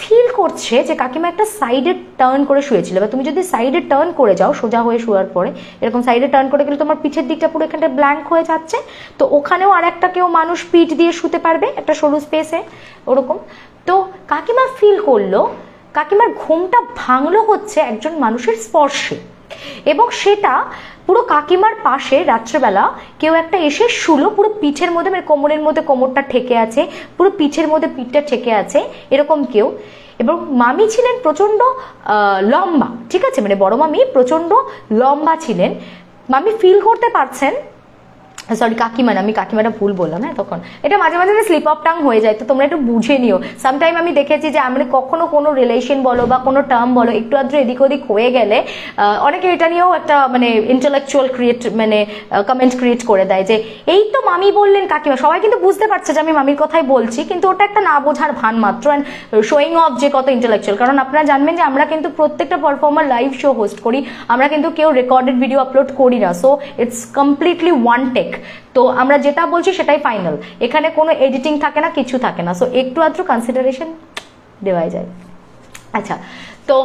ফিল করছে যে কাকিমা একটা সাইডে টার্ন করে শুয়েছিল। এবার তুমি যদি সাইডে টার্ন করে যাও, সোজা হয়ে শোয়ার পরে এরকম সাইডে টার্ন করে গেলে তোমার পিঠের দিকটা পুরো এখানটা ব্ল্যাঙ্ক হয়ে যাচ্ছে, তো ওখানেও আর একটা কেউ মানুষ পিঠ দিয়ে শুতে পারবে একটা সরু স্পেসে ওরকম। তো কাকিমা ফিল করলো কাকিমার ঘুমটা ভাঙলো হচ্ছে একজন মানুষের স্পর্শে, এবং সেটা পুরো কাকিমার পাশে রাত্রেবেলা কেউ একটা এসে শুলো, পুরো পিঠের মধ্যে, মানে কোমরের মধ্যে কোমরটা ঠেকে আছে, পুরো পিঠের মধ্যে পিঠটা ঠেকে আছে এরকম কেউ। এবং মামি ছিলেন প্রচন্ড লম্বা, ঠিক আছে, মানে বড় মামি প্রচন্ড লম্বা ছিলেন। মামি ফিল করতে পারছেন, সরি কাকিমা, আমি কাকিমাটা ভুল বললাম, হ্যাঁ, তখন এটা মাঝে মাঝে স্লিপ অফ টাং হয়ে যায়, তো তোমরা একটু বুঝে নিও। সামটাইম আমি দেখেছি যে আমরা কখনো কোনো রিলেশন বলো বা কোনো টার্ম বলো একটু আদ্র এদিক ওদিক হয়ে গেলে অনেকে এটা নিয়েও একটা মানে ইন্টেলেকচুয়াল কমেন্ট ক্রিয়েট করে দেয় যে এই তো মামি বললেন কাকিমা, সবাই কিন্তু বুঝতে পারছে যে আমি মামির কথাই বলছি, কিন্তু ওটা একটা না বোঝার ভান মাত্র, অ্যান্ড শোয়িং অফ যে কত ইন্টেলেকচুয়াল। কারণ আপনারা জানবেন যে আমরা কিন্তু প্রত্যেকটা পারফর্মার লাইভ শো হোস্ট করি, আমরা কিন্তু কেউ রেকর্ডেড ভিডিও আপলোড করি না, so it's completely one take. তো আমরা যেটা বলছি সেটাই ফাইনাল, এখানে কোনো এডিটিং থাকে না, কিছু থাকে না, সো একটু আধটু কনসিডারেশন দেওয়া যায়। আচ্ছা, তো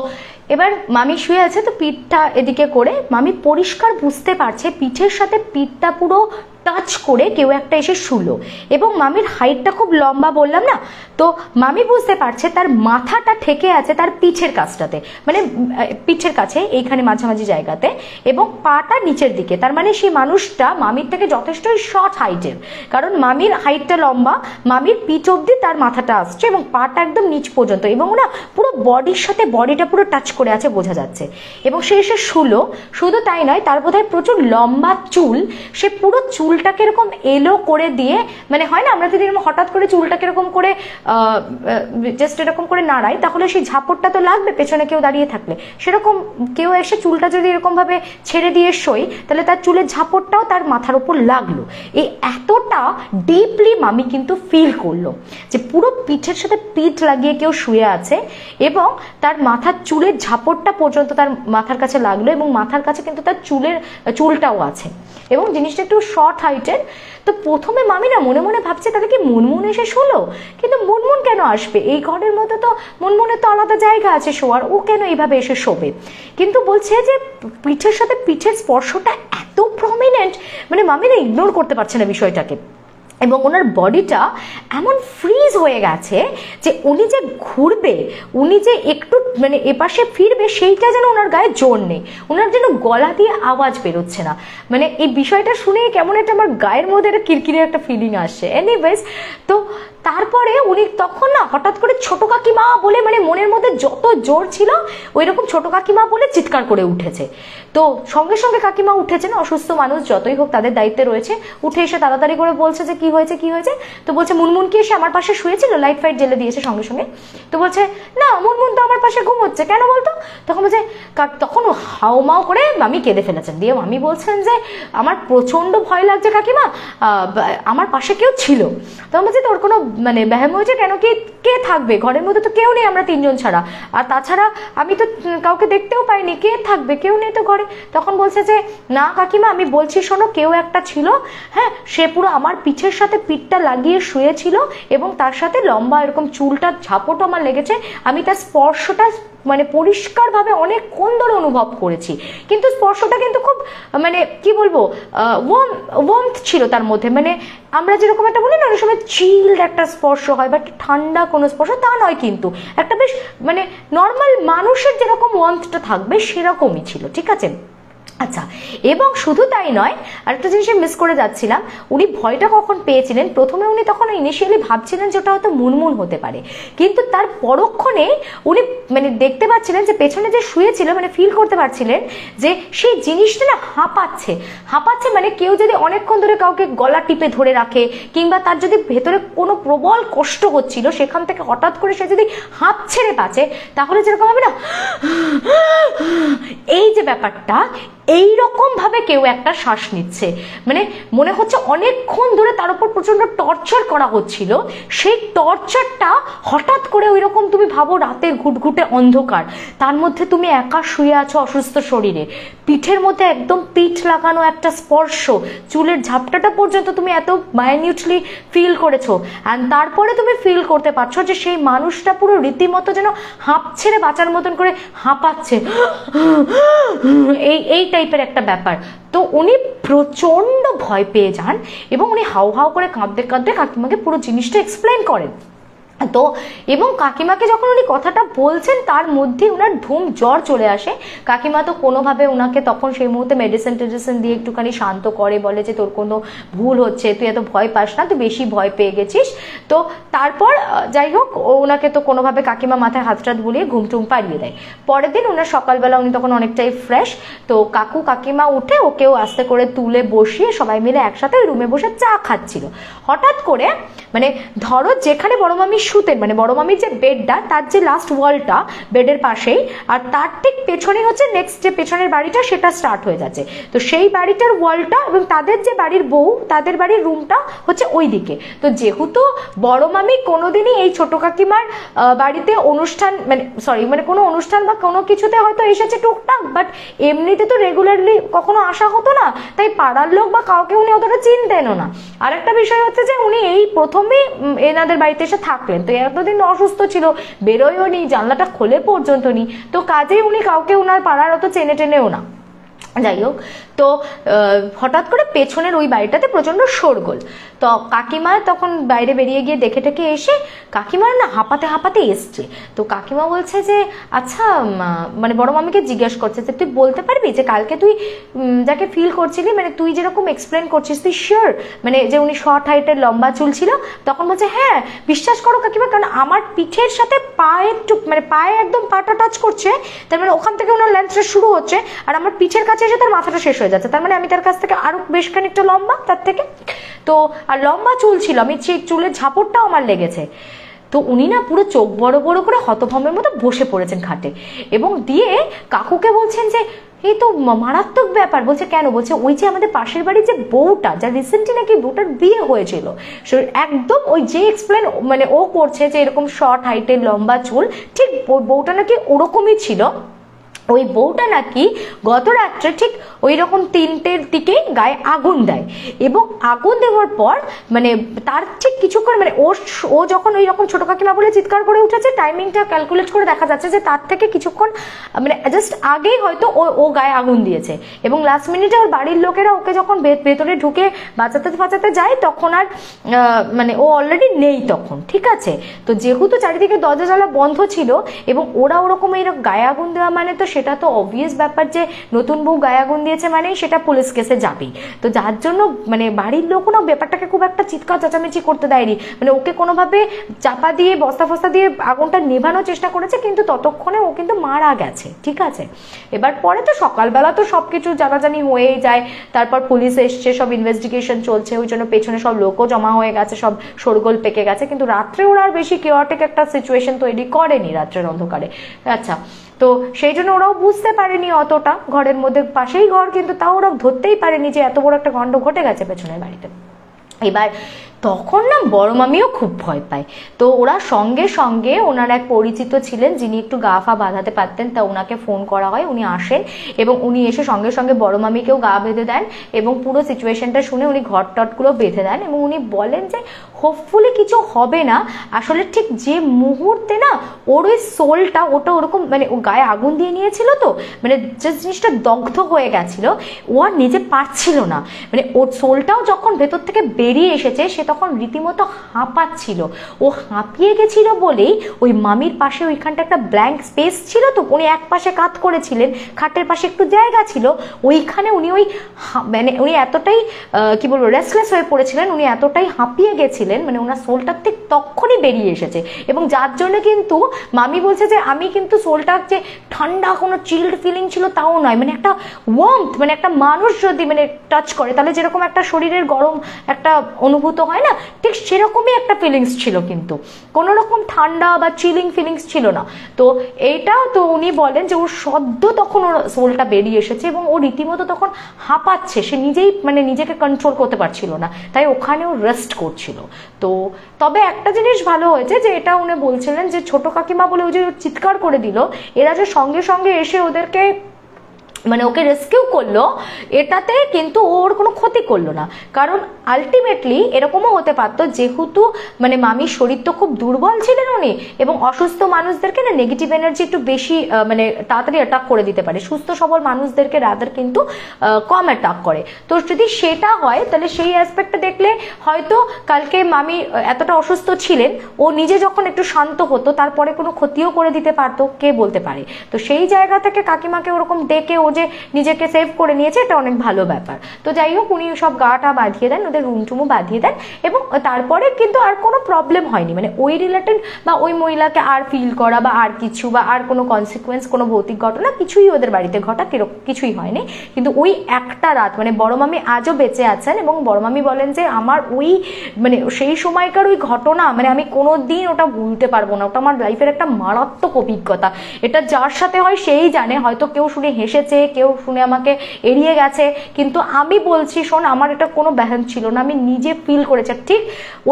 এবার মামি শুয়ে আছে, তো পিঠটা এদিকে করে মামি পরিষ্কার বুঝতে পারছে পিঠের সাথে পিঠটা পুরো টাচ করে কেউ একটা এসে শুলো, এবং মামির হাইটটা খুব লম্বা বললাম না, তো মামি বুঝতে পারছে তার মাথাটা ঠেকে আছে তার পিঠের কাছটাতে, মানে পিঠের কাছে এইখানে মাঝামাঝি জায়গাতে, এবং পাটা নিচের দিকে, তার মানে সেই মানুষটা মামির থেকে যথেষ্টই শর্ট হাইটের, কারণ মামির হাইটটা লম্বা, মামির পিঠ অব্দি তার মাথাটা আসছে এবং পাটা একদম নিচ পর্যন্ত, এবং না পুরো বডির সাথে বডিটা পুরো টাচ করে আছে বোঝা যাচ্ছে। এবং সে এসে শুলো, শুধু তাই নয়, তার বোধহয় প্রচুর লম্বা চুল, সে পুরো চুলটাকে এরকম এলো করে দিয়ে, মানে হয় না আমরা যদি এরকম হঠাৎ করে চুলটাকে এরকম করে জাস্ট এরকম করে নাড়াই, তাহলে সেই ঝাপড়টা তো লাগবে পেছনে কেউ দাঁড়িয়ে থাকলে, সেরকম কেউ এসে চুলটা যদি এরকম ভাবে ছেড়ে দিয়ে শোয়, তাহলে তার চুলের ঝাপড়টাও তার মাথার উপর লাগলো। এই এতটা ডিপলি মামি কিন্তু ফিল করলো যে পুরো পিঠের সাথে পিঠ লাগিয়ে কেউ শুয়ে আছে, এবং তার মাথার চুলের ঝাপড়টা পর্যন্ত তার মাথার কাছে লাগলো, এবং মাথার কাছে কিন্তু তার চুলটাও আছে, এবং জিনিসটা একটু শর্ট হাইটের। তো প্রথমে মামি না মনে মনে ভাবছে তাহলে কি মুনমুন এসে শোলো, কিন্তু মুনমুন কেন আসবে, এই ঘরের মধ্যে তো মুনমুনের তো আলাদা জায়গা আছে শোয়ার, ও কেন এইভাবে এসে শোবে। কিন্তু বলছে যে পিঠের সাথে পিঠের স্পর্শটা এত প্রমিনেন্ট, মানে মামি না ইগনোর করতে পারছে না বিষয়টাকে, এবং ওনার বডিটা এমন ফ্রিজ হয়ে গেছে যে উনি যে ঘুরবে, উনি যে একটু মানে এপাশে ফিরবে, সেইটা যেন ওনার গায়ে জোর নেই, ওনার যেন গলা দিয়ে আওয়াজ বেরোচ্ছে না। মানে এই বিষয়টা শুনে কেমন একটা আমার গায়ের মধ্যে একটা কিরকিরে একটা ফিলিং আসছে। এনিওয়েজ, তো তারপরে উনি তখন না হঠাৎ করে ছোট কাকিমা বলে, মানে মনের মধ্যে যত জোর ছিল ওই রকম ছোট কাকিমা বলে চিৎকার করে উঠেছে। তো সঙ্গে সঙ্গে কাকিমা উঠেছেন, অসুস্থ মানুষ যতই হোক তাদের দায়িত্বে রয়েছে, উঠে এসে তাড়াতাড়ি করে বলছে যে কি হয়েছে কি হয়েছে। তো বলছে মুনমুন কি এসে আমার পাশে শুয়েছিল, লাইট ফাইট জেলে দিয়েছে সঙ্গে সঙ্গে। তো বলছে না, মুনমুন তো আমার পাশে ঘুমোচ্ছে, কেন বলতো। তখন বলছে, তখন হাওমাও করে মামি কেঁদে ফেলেছেন। দিয়ে মামি বলছেন যে আমার প্রচন্ড ভয় লাগছে কাকিমা, আমার পাশে কেউ ছিল। তখন বলছে তোর কোনো মানে ব্যায়াম হয়েছে কেন, কে থাকবে ঘরের মধ্যে, তো কেউ নেই, আমরা তিনজন ছাড়া, আর তাছাড়া আমি তো কাউকে দেখতেও পাইনি, কে থাকবে, কেউ নেই তো ঘরে। তখন বলছে যে না কাকিমা, আমি বলছি শোনো, কেউ একটা ছিল, হ্যাঁ, সে পুরো আমার পিঠের সাথে পিঠটা লাগিয়ে শুয়েছিল, এবং তার সাথে লম্বা এরকম চুলটা ঝাপট আমার লেগেছে, আমি তার স্পর্শটা মানে পরিষ্কারভাবে অনেকক্ষণ ধরে অনুভব করেছি, কিন্তু স্পর্শটা কিন্তু খুব মানে কি বলবো ওয়ার্মথ ছিল তার মধ্যে, মানে আমরা যেরকম একটা বলি না অনেক সময় চিল্ড একটা স্পর্শ হয় বা ঠান্ডা কোনো স্পর্শ, তা নয় কিন্তু একটা বেশ মানে নর্মাল মানুষের যেরকম ওয়ার্মথটা থাকবে সেরকমই ছিল, ঠিক আছে। আচ্ছা, এবং শুধু তাই নয়, আরেকটা জিনিস মিস করে যাচ্ছিলাম, উনি ভয়টা কখন পেয়েছিলেন, প্রথমে উনি তখন ইনিশিয়ালি ভাবছিলেন যে ওটা হয়তো মুনমুন হতে পারে, কিন্তু তার পরক্ষণে উনি মানে দেখতে পাচ্ছিলেন যে পেছনে যে শুয়েছিল মানে ফিল করতে পারছিলেন যে সেই জিনিসটা না হাঁপাচ্ছে, হাঁপাচ্ছে মানে কেউ যদি অনেকক্ষণ ধরে কাউকে গলা টিপে ধরে রাখে কিংবা তার যদি ভেতরে কোনো প্রবল কষ্ট হচ্ছিল সেখান থেকে হঠাৎ করে সে যদি হাঁপ ছেড়ে বাঁচে তাহলে যেরকম হবে না এই যে ব্যাপারটা, এইরকম ভাবে কেউ একটা শ্বাস নিচ্ছে, মানে মনে হচ্ছে অনেকক্ষণ ধরে তার উপর প্রচন্ড টর্চার করা হচ্ছিল, সেই টর্চারটা হঠাৎ করে ওই রকম তুমি ভাবো রাতের ঘুটঘুটে অন্ধকার, তার মধ্যে তুমি একা শুয়ে আছো অসুস্থ শরীরে, পিঠের মধ্যে একদম পিঠ লাগানো একটা স্পর্শ, চুলের ঝাপটাটা পর্যন্ত তুমি এত মাইনিউটলি ফিল করেছো, অ্যান্ড তারপরে তুমি ফিল করতে পারছো যে সেই মানুষটা পুরো রীতিমতো যেন হাঁপ ছেড়ে বাঁচার মতন করে হাঁপাচ্ছে, এই টাইপের একটা ব্যাপার। তো উনি প্রচন্ড ভয় পেয়ে যান এবং উনি হাউ হাউ করে কাঁদতে কাঁদতে কাকিমাকে পুরো জিনিসটা এক্সপ্লেন করেন। তো এবং কাকিমাকে যখন উনি কথাটা বলছেন তার মধ্যে ওনার ধুম জ্বর চলে আসে, কাকিমা তো কোনোভাবে ওনাকে তখন সেই মুহূর্তে মেডিসিন টেডিসিন দিয়ে একটুখানি শান্ত করে, বলে যে তোর কোনো ভুল হচ্ছে, তুই এত ভয় পাস না, তুই বেশি ভয় পেয়ে গেছিস। তো তারপর যাই হোক ওনাকে তো কোনোভাবে কাকিমা মাথায় হাত টাত বুলিয়ে ঘুম টুম পাড়িয়ে দেয়। পরের দিন ওনার সকালবেলা উনি তখন অনেকটাই ফ্রেশ, তো কাকু কাকিমা উঠে ওকেও আস্তে করে তুলে বসিয়ে সবাই মিলে একসাথে ওই রুমে বসে চা খাচ্ছিল। হঠাৎ করে মানে ধরো যেখানে বড় মামি শুতেন, মানে বড় মামির যে বেডটা তার যে লাস্ট ওয়ালটা বেডের পাশেই, আর তার ঠিক পেছনেই হচ্ছে নেক্সট যে পেছনের বাড়িটা সেটা স্টার্ট হয়ে যাচ্ছে, তো সেই বাড়িটার ওয়ালটা এবং তাদের যে বাড়ির বউ তাদের বাড়ির রুমটা হচ্ছে ওই দিকে। তো যেহেতু বড় মামি কোনোদিনই এই ছোট কাকিমার বাড়িতে অনুষ্ঠান মানে কোনো অনুষ্ঠান বা কোনো কিছুতে হয়তো এসেছে টুকটাক, বাট এমনিতে তো রেগুলারলি কখনো আসা হতো না, তাই পাড়ার লোক বা কাউকে উনি অতটা চিনতেনও না। আর একটা বিষয় হচ্ছে যে উনি এই প্রথমেই এনাদের বাড়িতে এসে থাকলেন, তো এতদিন অসুস্থ ছিল, বেরোয়ও নি, জানলাটা খোলে পর্যন্ত নি, তো কাজেই উনি কাউকে ওনার পাড়ার অত চেনে টেনেও না। যাই হোক, তো হঠাৎ করে পেছনের ওই বাড়িটাতে প্রচন্ড শোরগোল, তো কাকিমা তখন বাইরে বেরিয়ে গিয়ে দেখে টেকে এসে কাকিমার না হাঁপাতে হাঁপাতে এসছে। তো কাকিমা বলছে যে আচ্ছা, মানে বড় মামিকে জিজ্ঞেস করছে যে তুই বলতে পারবি যে কালকে তুই যাকে ফিল করছিলি, মানে তুই যেরকম এক্সপ্লেন করছিস তুই শিওর মানে যে উনি শর্ট হাইটের লম্বা চুল ছিল? তখন বলছে হ্যাঁ বিশ্বাস করো কাকিমা, কারণ আমার পিঠের সাথে পায়ের মানে পায়ে একদম পাটা টাচ করছে, তার মানে ওখান থেকে ওনার লেন্থটা শুরু হচ্ছে আর আমার পিঠের কাছে এসে তার মাথাটা শেষ হয়ে যাচ্ছে, তার মানে আমি তার কাছ থেকে আরো বেশ খানিকটা লম্বা তার থেকে, তো আর লম্বা চুল ছিল, আমি চুলের ঝাপড়টাও আমার লেগেছে। তো উনি না পুরো চোখ বড় বড় করে হতভম্বের মতো বসে পড়েছেন খাটে এবং দিয়ে কাকুকে বলছেন যে এই তো মারাত্মক ব্যাপার। বলছে কেন? বলছে ওই যে আমাদের পাশের বাড়ির যে বউটা, যা রিসেন্টলি নাকি বউটার বিয়ে হয়েছিল, একদম ওই যে এক্সপ্লেন মানে ও করছে যে এরকম শর্ট হাইটের লম্বা চুল, ঠিক বউটা নাকি ওরকমই ছিল। ওই বউটা নাকি গত রাত্রে ঠিক ওই রকম 3টের দিকে গায়ে আগুন দেয় এবং আগুন দেওয়ার পর মানে তার ঠিক কিছুক্ষণ মানে ও যখন ওই রকম ছোট কাকিমা বলে চিৎকার করে উঠেছে, টাইমিংটা ক্যালকুলেট করে দেখা যাচ্ছে যে তার থেকে কিছুক্ষণ মানে জাস্ট আগেই হয়তো ও গায়ে আগুন দিয়েছে এবং লাস্ট মিনিটে ওর বাড়ির লোকেরা ওকে যখন ভেতরে ঢুকে বাঁচাতে যায় তখন আর মানে ও অলরেডি নেই তখন, ঠিক আছে। তো যেহেতু চারিদিকে দরজা জানলা বন্ধ ছিল এবং ওরা ওরকম এই গায়ে আগুন দেওয়া মানে তো সেটা তো অবভিয়াস ব্যাপার যে নতুন বউ গায়ে আগুন দিয়েছে মানে সেটা পুলিশ কেসে যাবেই, তো যার জন্য মানে বাড়ির লোকও না ব্যাপারটাকে খুব একটা চিৎকার চেঁচামেচি করতে দেয়নি, মানে ওকে কোনোভাবে চাপা দিয়ে বস্তা ফস্তা দিয়ে আগুনটা নেভানোর চেষ্টা করেছে, কিন্তু ততক্ষণে ও কিন্তু মারা গেছে, ঠিক আছে। এবার পরে তো সকালবেলা তো সবকিছু জানাজানি হয়েই যায়, তারপর পুলিশ এসছে, সব ইনভেস্টিগেশন চলছে, ওই জন্য পেছনে সব লোকও জমা হয়ে গেছে, সব শোরগোল পেকে গেছে, কিন্তু রাত্রে ওরা আর বেশি কেওয়াটিক একটা সিচুয়েশন তৈরি করেনি রাত্রের অন্ধকারে। আচ্ছা, তো সেই জন্য ওরাও বুঝতে পারেনি অতটা, ঘরের মধ্যে পাশেই ঘর, কিন্তু তাও ওরা ধরতেই পারেনি যে এত বড় একটা কাণ্ড ঘটে গেছে পেছনের বাড়িতে। এবার তখন না বড় মামিও খুব ভয় পায়। তো ওরা সঙ্গে সঙ্গে ওনার এক পরিচিত ছিলেন যিনি একটু গা ফা বাঁধাতে পারতেন, তা ওনাকে ফোন করা হয়, উনি আসেন এবং উনি এসে সঙ্গে সঙ্গে বড় মামিকেও গা বেঁধে দেন এবং পুরো সিচুয়েশনটা শুনে উনি ঘর টটগুলো বেঁধে দেন এবং উনি বলেন যে হোপফুলি কিছু হবে না। আসলে ঠিক যে মুহূর্তে না ওর ওই সোলটা, ওটা ওরকম মানে ও গায়ে আগুন দিয়ে নিয়েছিল, তো মানে যে জিনিসটা দগ্ধ হয়ে গেছিল, ও আর নিজে পারছিল না, মানে ওর সোলটাও যখন ভেতর থেকে বেরিয়ে এসেছে সে তখন রীতিমতো হাঁপাচ্ছিল। ও হাঁপিয়ে গেছিল বলেই ওই মামির পাশে ওইখানটা একটা ব্ল্যাঙ্ক স্পেস ছিল, তো উনি এক পাশে কাত করেছিলেন, খাটের পাশে একটু জায়গা ছিল, ওইখানে উনি ওই মানে উনি এতটাই কি বলবো রেস্টলেস হয়ে পড়েছিলেন, উনি এতটাই হাঁপিয়ে গেছিলেন, মানে ওনার সোলটা ঠিক তখনই বেরিয়ে এসেছে। এবং যার জন্য কিন্তু মামি বলছে যে আমি কিন্তু সোলটার যে ঠান্ডা কোনো চিল্ড ফিলিং ছিল তাও নয়, মানে একটা ওয়ার্মথ, মানে একটা মানুষ যদি মানে টাচ করে তাহলে যেরকম একটা শরীরের গরম একটা অনুভূত হয় না, ঠিক সেরকমই একটা ফিলিংস ছিল, কিন্তু কোনো রকম ঠান্ডা বা চিলিং ফিলিংস ছিল না। তো এইটা তো উনি বলেন যে ওর সদ্য তখন ওর সোলটা বেরিয়ে এসেছে এবং ও রীতিমতো তখন হাঁপাচ্ছে, সে নিজেই মানে নিজেকে কন্ট্রোল করতে পারছিল না, তাই ওখানেও রেস্ট করছিল। তো তবে একটা জিনিস ভালো হয়েছে যে এটা উনি বলছিলেন যে ছোট কাকিমা বলে ওই যে চিৎকার করে দিল, এরা যে সঙ্গে সঙ্গে এসে ওদেরকে মানে ওকে রেস্কিউ করলো, এটাতে কিন্তু ওর কোনো ক্ষতি করলো না। কারণ আলটিমেটলি এরকমও হতে পারতো, যেহেতু মানে মামির শরীর তো খুব দুর্বল ছিলেন উনি, এবং অসুস্থ মানুষদেরকে না নেগেটিভ এনার্জি একটু বেশি মানে তাড়াতাড়ি অ্যাটাক করে দিতে পারে, সুস্থ সবল মানুষদেরকে রাদার কিন্তু কম অ্যাটাক করে। তো যদি সেটা হয় তাহলে সেই অ্যাসপেক্টটা দেখলে হয়তো কালকে মামি এতটা অসুস্থ ছিলেন, ও নিজে যখন একটু শান্ত হতো তারপরে কোনো ক্ষতিও করে দিতে পারতো, কে বলতে পারে। তো সেই জায়গা থেকে কাকিমাকে ওরকম ডেকে ও যে নিজেকে সেভ করে নিয়েছে, এটা অনেক ভালো ব্যাপার। তো যাই হোক উনি সব গাটা বাঁধিয়ে দেন, ওদের রুমটুমও বাঁধিয়ে দেন এবং তারপরে কিন্তু আর কোনো প্রবলেম হয়নি, মানে ওই রিলেটেড বা ওই মহিলাকে আর ফিল করা বা আর কিছু বা আর কোনো কনসিকুয়েন্স, কোনো ভৌতিক ঘটনা কিছুই ওদের বাড়িতে ঘটা কিছুই হয়নি। কিন্তু ওই একটা রাত মানে বড় মামি আজও বেঁচে আছেন এবং বড় মামি বলেন যে আমার ওই মানে সেই সময়কার ওই ঘটনা মানে আমি কোনো দিন ওটা ভুলতে পারবো না, ওটা আমার লাইফের একটা মারাত্মক অভিজ্ঞতা। এটা যার সাথে হয় সেই জানে, হয়তো কেউ শুনে হেসেছে, কেউ শুনে আমাকে এড়িয়ে গেছে, কিন্তু আমি বলছি শোন আমার এটা কোনো ব্যাহন ছিল না, আমি নিজে ফিল করেছি। ঠিক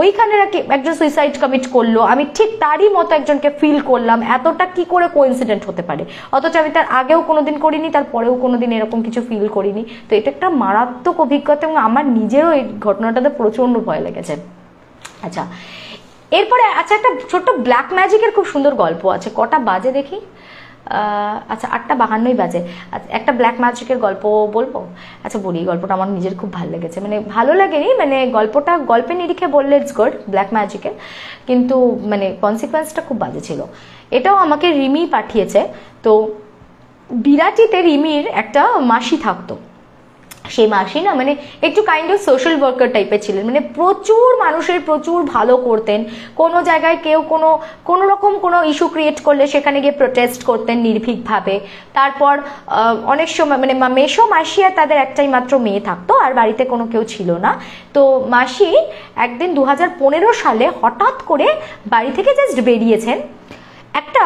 ওইখানে একজন সুইসাইড কমিট করলো, আমি ঠিক তারই মতো একজনকে ফিল করলাম, এতটা কি করে কোইন্সিডেন্ট হতে পারে, অথচ আমি তার আগেও কোনোদিন করিনি, তার পরেও কোনোদিন এরকম কিছু ফিল করিনি। তো এটা একটা মারাত্মক অভিজ্ঞতা এবং আমার নিজেরও এই ঘটনাটাতে প্রচন্ড ভয় লেগেছে। আচ্ছা এরপরে আচ্ছা একটা ছোট্ট ব্ল্যাক ম্যাজিকের খুব সুন্দর গল্প আছে, কটা বাজে দেখি, আচ্ছা 8:52 বাজে। আচ্ছা একটা ব্ল্যাক ম্যাজিকের গল্প বলবো। আচ্ছা বলি, গল্পটা আমার নিজের খুব ভালো লেগেছে, মানে ভালো লাগেনি মানে গল্পটা গল্পের নিরিখে বললে ইটস গুড ব্ল্যাক ম্যাজিকের, কিন্তু মানে কনসিকুয়েন্সটা খুব বাজে ছিল। এটাও আমাকে রিমি পাঠিয়েছে। তো বিরাটিতে রিমির একটা মাসি থাকতো, সেই মাসি না মানে একটু কাইন্ড অফ সোশ্যাল ওয়ার্কার টাইপের ছিলেন, মানে প্রচুর মানুষের প্রচুর ভালো করতেন, কোনো জায়গায় কেউ কোনো রকম কোনো ইস্যু ক্রিয়েট করলে সেখানে গিয়ে প্রোটেস্ট করতেন নির্ভীকভাবে। তারপর অনেক সময় মানে মেশো মাসি আর তাদের একটাই মাত্র মেয়ে থাকতো, আর বাড়িতে কোনো কেউ ছিল না। তো মাসি একদিন 2015 সালে হঠাৎ করে বাড়ি থেকে জাস্ট বেরিয়েছেন, একটা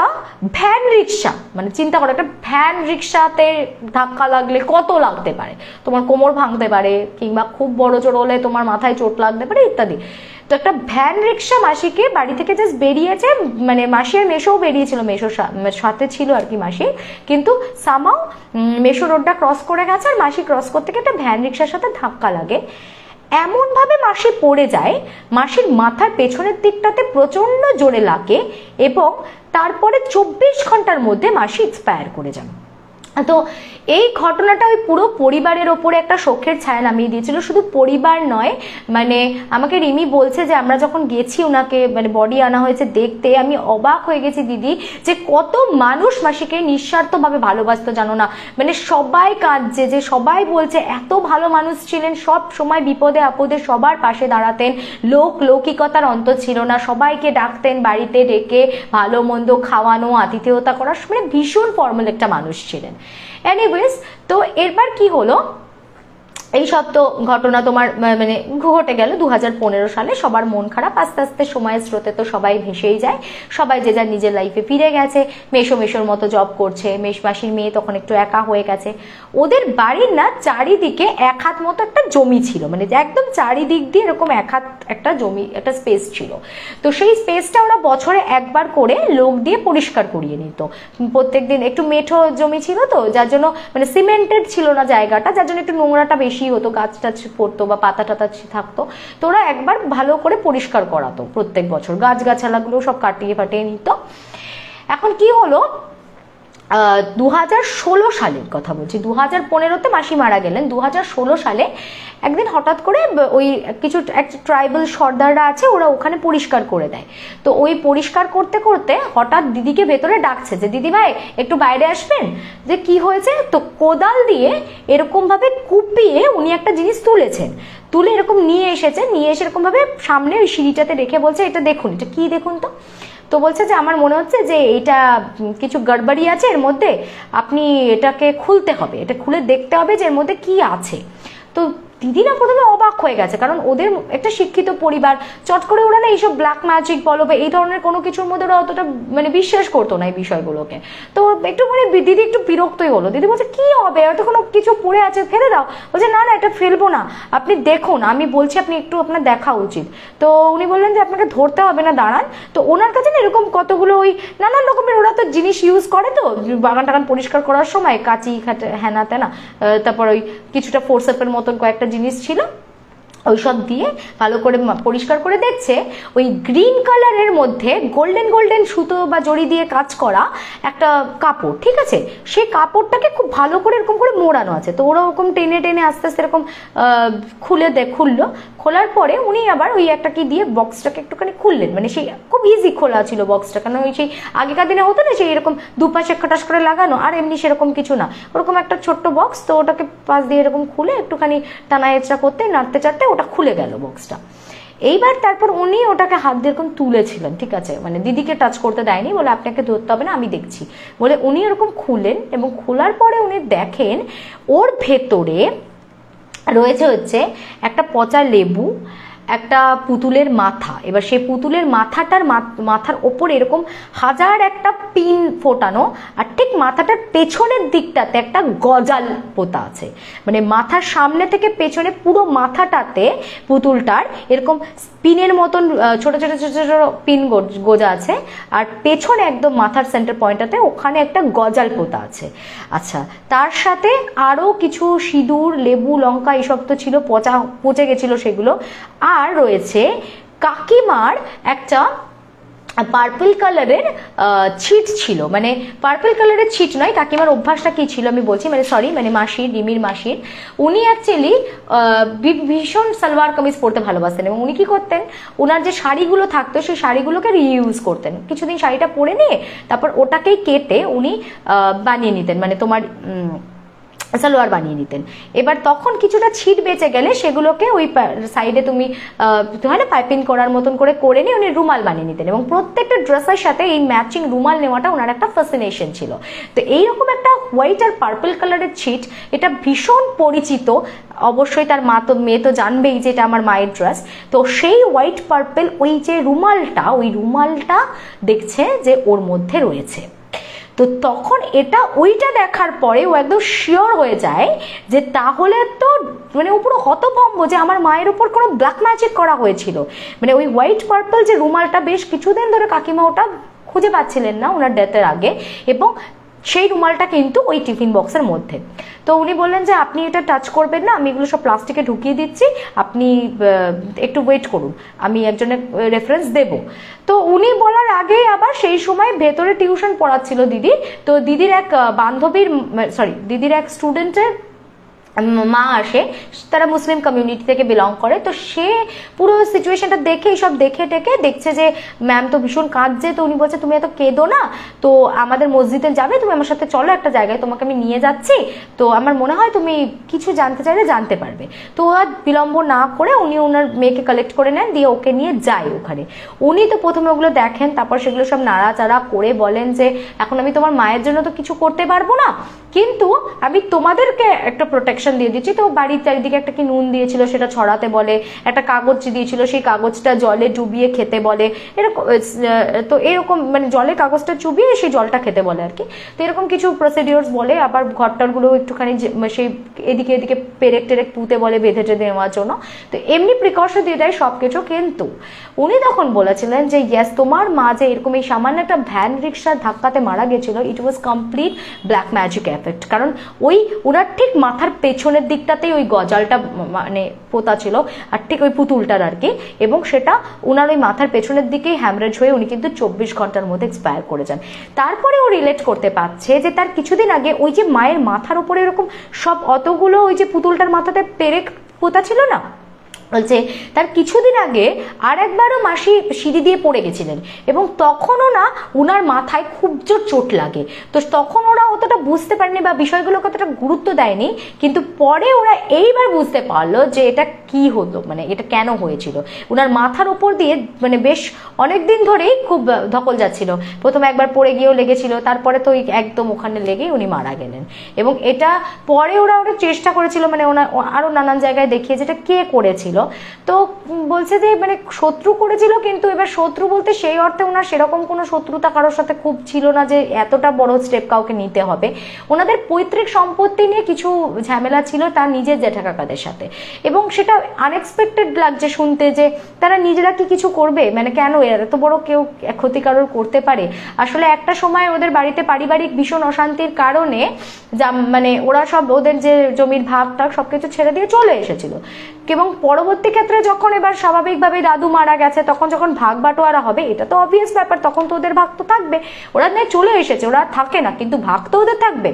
ভ্যান রিক্সা, মানে চিন্তা করো একটা ভ্যান রিক্সাতে ধাক্কা লাগলে কত লাগতে পারে, তোমার কোমর ভাঙতে পারে কিংবা খুব বড় জোর হলে তোমার মাথায় চোট লাগতে পারে ইত্যাদি। তো একটা ভ্যান রিক্সা মাসিকে বাড়ি থেকে জাস্ট বেরিয়েছে, মানে মাসি আর মেশোও বেরিয়েছিল, মেশোর সাথে ছিল আর কি মাসি, কিন্তু সামাও মেশো রোডটা ক্রস করে গেছে আর মাসি ক্রস করতে গিয়ে একটা ভ্যান রিক্সার সাথে ধাক্কা লাগে, এমন ভাবে মাসি পড়ে যায়, মাসির মাথার পেছনের দিকটাতে প্রচন্ড জোরে লাগে এবং তারপরে 24 ঘন্টার মধ্যে মাসি এক্সপায়ার করে যান। তো এই ঘটনাটা ওই পুরো পরিবারের ওপরে একটা শোকের ছায়া নামিয়ে দিয়েছিল, শুধু পরিবার নয়, মানে আমাকে রিমি বলছে যে আমরা যখন গেছি ওনাকে মানে বডি আনা হয়েছে দেখতে, আমি অবাক হয়ে গেছি দিদি যে কত মানুষ মাসিকে নিঃস্বার্থভাবে ভালোবাসতো জানো না, মানে সবাই কাঁদছে, যে সবাই বলছে এত ভালো মানুষ ছিলেন, সব সময় বিপদে আপদে সবার পাশে দাঁড়াতেন, লৌকিকতার অন্ত ছিল না, সবাইকে ডাকতেন বাড়িতে ডেকে ভালো মন্দ খাওয়ানো আতিথেয়তা করা, মানে ভীষণ ফর্মাল একটা মানুষ ছিলেন। এনিওয়েজ তো এরপর কি হলো, এই সব তো ঘটনা তোমার মানে ঘটে গেল 2015 সালে। সবার মন খারাপ, আস্তে আস্তে সময়ের স্রোতে তো সবাই ভেসেই যায়, সবাই যে যার নিজের লাইফে ফিরে গেছে। মেশোর মতো জব করছে, মাসির মেয়ে তখন একটু একা হয়ে গেছে। ওদের বাড়ির না চারিদিকে 1 হাত মতো একটা জমি ছিল, মানে একদম চারিদিক দিয়ে এরকম 1 হাত একটা জমি, একটা স্পেস ছিল। তো সেই স্পেসটা ওরা বছরে একবার করে লোক দিয়ে পরিষ্কার করিয়ে নিত প্রত্যেকদিন। একটু মেঠো জমি ছিল তো, যার জন্য মানে সিমেন্টেড ছিল না জায়গাটা, যার জন্য একটু নোংরাটা বেশি হতো, গাছ টাছ পড়তো বা পাতা টাতা থাকতো। তো ওরা একবার ভালো করে পরিষ্কার করাতো প্রত্যেক বছর, গাছগাছালাগুলো সব কাটিয়ে ফাটিয়ে নিত। এখন কি হলো, 2016 সালের কথা বলছি, 2015-তে মাসি মারা গেলেন। 2016 সালে একদিন হঠাৎ করে ওই কিছু ট্রাইবাল সর্দাররা আছে, ওরা ওখানে পরিষ্কার করে দেয়। তো ওই পরিষ্কার করতে করতে হঠাৎ দিদিকে ভেতরে ডাকছে যে দিদি ভাই একটু বাইরে আসবেন। যে কি হয়েছে, তো কোদাল দিয়ে এরকম ভাবে কুপিয়ে উনি একটা জিনিস তুলেছেন, তুলে এরকম নিয়ে এসেছে, নিয়ে এসে এরকম ভাবে সামনে ওই সিঁড়িটাতে রেখে বলছে এটা দেখুন, এটা কি দেখুন। তো বলছে যে আমার মনে হচ্ছে যে এটা কিছু গড়বড়ি আছে এর মধ্যে, আপনি এটাকে খুলতে হবে, এটা খুলে দেখতে হবে যে এর মধ্যে কি আছে। তো দিদি না প্রথমে অবাক হয়ে গেছে, কারণ ওদের একটা শিক্ষিত পরিবার, চট করে ওরা না এইসব ব্ল্যাক ম্যাজিক বলো বা এই ধরনের কোনো কিছুর মধ্যে ওরা অতটা মানে বিশ্বাস করতো না এই বিষয়গুলোকে। তো একটু মানে দিদি একটু বিরক্তই হলো। দিদি বলছে কি হবে, হয়তো কোনো কিছু পড়ে আছে, ফেলে দাও। বলছে না না, এটা ফেলবো না, আপনি দেখুন, আমি বলছি আপনি একটু আপনার দেখা উচিত। তো উনি বললেন যে আপনাকে ধরতে হবে না, দাঁড়ান। তো ওনার কাছে না এরকম কতগুলো ওই নানান রকমের ওরা তো জিনিস ইউজ করে, তো বাগান টাগান পরিষ্কার করার সময় কাঁচি হ্যানা তেনা, তারপর ওই কিছুটা ফোর্সেপের মতন কয়েকটা জিনিস ছিল, ওইসব দিয়ে ভালো করে পরিষ্কার করে দেখছে ওই গ্রিন কালারের মধ্যে গোল্ডেন সুতো বা জড়ি দিয়ে কাজ করা একটা কাপড়, ঠিক আছে, সেই কাপড়টাকে খুব ভালো করে এরকম করে মোড়ানো আছে। তো ওরা ওরকম টেনে টেনে আস্তে আস্তে এরকম খুললো। খোলার পরে উনি আবার ওই একটা কি দিয়ে বক্সটাকে একটুখানি খুললেন, মানে সেই খুব ইজি খোলা ছিল বক্সটা, কারণ ওই সেই আগেকার দিনে হতো না সেই এরকম দুপাশে খটাস করে লাগানো, আর এমনি সেরকম কিছু না, ওরকম একটা ছোট্ট বক্স। তো ওটাকে পাশ দিয়ে এরকম খুলে একটুখানি টানা এচড়া করতে নাড়তে চাড়তে ওটা খুলে গেল বক্সটা। এইবার তারপর উনি ওটাকে হাত দিয়ে এরকম তুলেছিলেন, ঠিক আছে, মানে দিদিকে টাচ করতে দেয়নি, বলে আপনাকে ধরতে হবে না, আমি দেখছি বলে উনি এরকম খুলেন। এবং খোলার পরে উনি দেখেন ওর ভেতরে রয়েছে হচ্ছে একটা পচা লেবু, একটা পুতুলের মাথা। এবার সেই পুতুলের মাথার ওপরে এরকম 1000 একটা পিন ফোটানো, আর ঠিক মাথাটার পেছনের দিকটাতে একটা গজাল পোতা আছে। মানে মাথার সামনে থেকে পেছনে পুরো মাথাটাতে পুতুলটার এরকম পিনের মতন ছোট ছোট ছোট ছোট পিন গোজা আছে, আর পেছনে একদম মাথার সেন্টার পয়েন্টটাতে ওখানে একটা গজাল পোতা আছে। আচ্ছা, তার সাথে আরো কিছু সিঁদুর, লেবু, লঙ্কা এইসব তো ছিল, পচে গেছিল সেগুলো। আর রয়েছে কাকিমার একটা পার্পল কালারের ছিট ছিল, মানে পার্পল কালারের ছিট নয়, কাকিমার অভ্যাসটা কি ছিল আমি বলছি, মানে সরি, মানে রিমির মাসির, উনি অ্যাকচুয়ালি ভীষণ সালোয়ার কামিজ পরতে ভালোবাসতেন। এবং উনি কি করতেন, ওনার যে শাড়িগুলো থাকতো সেই শাড়িগুলোকে রিইউজ করতেন। কিছুদিন শাড়িটা পরে নিয়ে তারপর ওটাকেই কেটে উনি বানিয়ে নিতেন, মানে তোমার সালোয়ার বানিয়ে নিতেন। এবার তখন কিছুটা ছিট বেঁচে গেলে সেগুলোকে ওই সাইডে তুমি হয় না পাইপিং করার মতন করে নিয়ে উনি রুমাল বানিয়ে নিতেন। এবং প্রত্যেকটা ড্রেসের সাথে এই ম্যাচিং রুমাল নেওয়াটা ওনার একটা ফ্যাসিনেশন ছিল। তো এইরকম একটা হোয়াইট আর পার্পল কালারের ছিট, এটা ভীষণ পরিচিত, অবশ্যই তার মেয়ে তো জানবেই যে এটা আমার মায়ের ড্রেস। তো সেই হোয়াইট পার্পল ওই যে রুমালটা দেখছে যে ওর মধ্যে রয়েছে। তো তখন ওইটা দেখার পরে ও একদম শিওর হয়ে যায় যে তাহলে তো মানে ও পুরো হতভম্ব যে আমার মায়ের উপর কোনো ব্ল্যাক ম্যাজিক করা হয়েছিল। মানে ওই হোয়াইট পার্পল যে রুমালটা বেশ কিছুদিন ধরে কাকিমা ওটা খুঁজে পাচ্ছিলেন না ওনার ডেথের আগে, এবং সেই রুমালটা কিন্তু ওই টিফিন বক্সের মধ্যে। তো উনি বললেন যে আপনি এটা টাচ করবেন না, আমি এগুলো সব প্লাস্টিকে ঢুকিয়ে দিচ্ছি, আপনি একটু ওয়েট করুন, আমি একজনের রেফারেন্স দেব। তো উনি বলার আগেই আবার সেই সময় ভেতরে টিউশন পড়াচ্ছিল দিদি। তো দিদির এক স্টুডেন্টের মা আসে, তারা মুসলিম কমিউনিটি থেকে বিলং করে। তো সে পুরো সিচুয়েশনটা দেখে এইসব দেখে দেখছে যে ম্যাম তো ভীষণ কাঁদছে। তো উনি বলছে তুমি এত কেঁদো না, তো আমাদের মসজিদে যাবে, তুমি আমার সাথে চলো একটা জায়গায়, তোমাকে আমি নিয়ে যাচ্ছি, তো আমার মনে হয় তুমি কিছু জানতে চাইলে জানতে পারবে। তো আর বিলম্ব না করে উনি ওনার মেয়েকে কালেক্ট করে নেন, দিয়ে ওকে নিয়ে যায় ওখানে। উনি তো প্রথমে ওগুলো দেখেন, তারপর সেগুলো সব নাড়াচাড়া করে বলেন যে এখন আমি তোমার মায়ের জন্য তো কিছু করতে পারবো না, কিন্তু আমি তোমাদেরকে একটা প্রোটেকশন প্রোটেকশন দিয়ে দিচ্ছি। তো বাড়ির চারিদিকে একটা কি নুন দিয়েছিল সেটা ছড়াতে বলে, একটা কাগজ দিয়েছিল সেই কাগজটা জলে ডুবিয়ে খেতে বলে, এরকম। তো এরকম মানে জলে কাগজটা চুবিয়ে সেই জলটা খেতে বলে আর কি। তো এরকম কিছু প্রসিডিওর্স বলে। আবার ঘরটারগুলো একটুখানি সেই এদিকে এদিকে পেরেক টেরেক পুঁতে বলে বেঁধে টেঁধে নেওয়ার জন্য। তো এমনি প্রিকশন দিয়ে দেয় সবকিছু। কিন্তু উনি তখন বলেছিলেন যে ইয়েস, তোমার মা যে এরকম এই সামান্য একটা ভ্যান রিক্সার ধাক্কাতে মারা গেছিল, it was complete black magic effect. কারণ ওই উনার ঠিক মাথার পেছনের দিকটাতেই ওই গজালটা মানে পোতা ছিল, আর ঠিক ওই পুতুলটার আর কি। এবং সেটা উনার ওই মাথার পেছনের দিকেই হ্যামরেজ হয়ে উনি কিন্তু 24 ঘন্টার মধ্যে এক্সপায়ার করে যান। তারপরে ও রিলেট করতে পারছে যে তার কিছুদিন আগে ওই যে মায়ের মাথার উপরে এরকম সব অতগুলো ওই যে পুতুলটার মাথাতে পেরেক পোতা ছিল না, বলছে তার কিছুদিন আগে আর একবারও মাসি সিঁড়ি দিয়ে পড়ে গেছিলেন এবং তখনও না উনার মাথায় খুব জোর চোট লাগে। তো তখন ওরা অতটা বুঝতে পারেনি বা বিষয়গুলোকে অতটা গুরুত্ব দেয়নি, কিন্তু পরে ওরা এইবার বুঝতে পারলো যে এটা কি হতো, মানে এটা কেন হয়েছিল। উনার মাথার উপর দিয়ে মানে বেশ অনেক দিন ধরেই খুব ধকল যাচ্ছিল। প্রথমে একবার পড়ে গিয়েও লেগেছিল, তারপরে তো একদম ওখানে লেগেই উনি মারা গেলেন। এবং এটা পরে ওরা চেষ্টা করেছিল, মানে ওনার আরো নানান জায়গায় দেখিয়ে যেটা কে করেছিল। তো বলছে যে মানে শত্রু করেছিল, কিন্তু এবার শত্রু বলতে সেই অর্থে ওনার সেরকম কোনো শত্রুতা কারোর সাথে খুব ছিল না যে এতটা বড় স্টেপ কাউকে নিতে হবে। ওনাদের পৈতৃক সম্পত্তি নিয়ে কিছু ঝামেলা ছিল তার নিজের জ্যাঠা কাকাদের সাথে, এবং সেটা আনএক্সপেক্টেড লাগছে শুনতে যে তারা নিজেরা কি কিছু করবে, মানে কেন এত বড় কেউ ক্ষতিকারর করতে পারে। আসলে একটা সময় ওদের বাড়িতে পারিবারিক ভীষণ অশান্তির কারণে মানে ওরা সব ওদের যে জমির ভাগ টাগ সবকিছু ছেড়ে দিয়ে চলে এসেছিল। এবং পরবর্তী ক্ষেত্রে যখন এবার স্বাভাবিকভাবে দাদু মারা গেছে, তখন যখন ভাগ বাটোয়ারা হবে, এটা তো অবভিয়াস ব্যাপার, তখন তো ওদের ভাগ তো থাকবে। ওরা নেই চলে এসেছে, ওরা থাকে না, কিন্তু ভাগ তো ওদের থাকবে,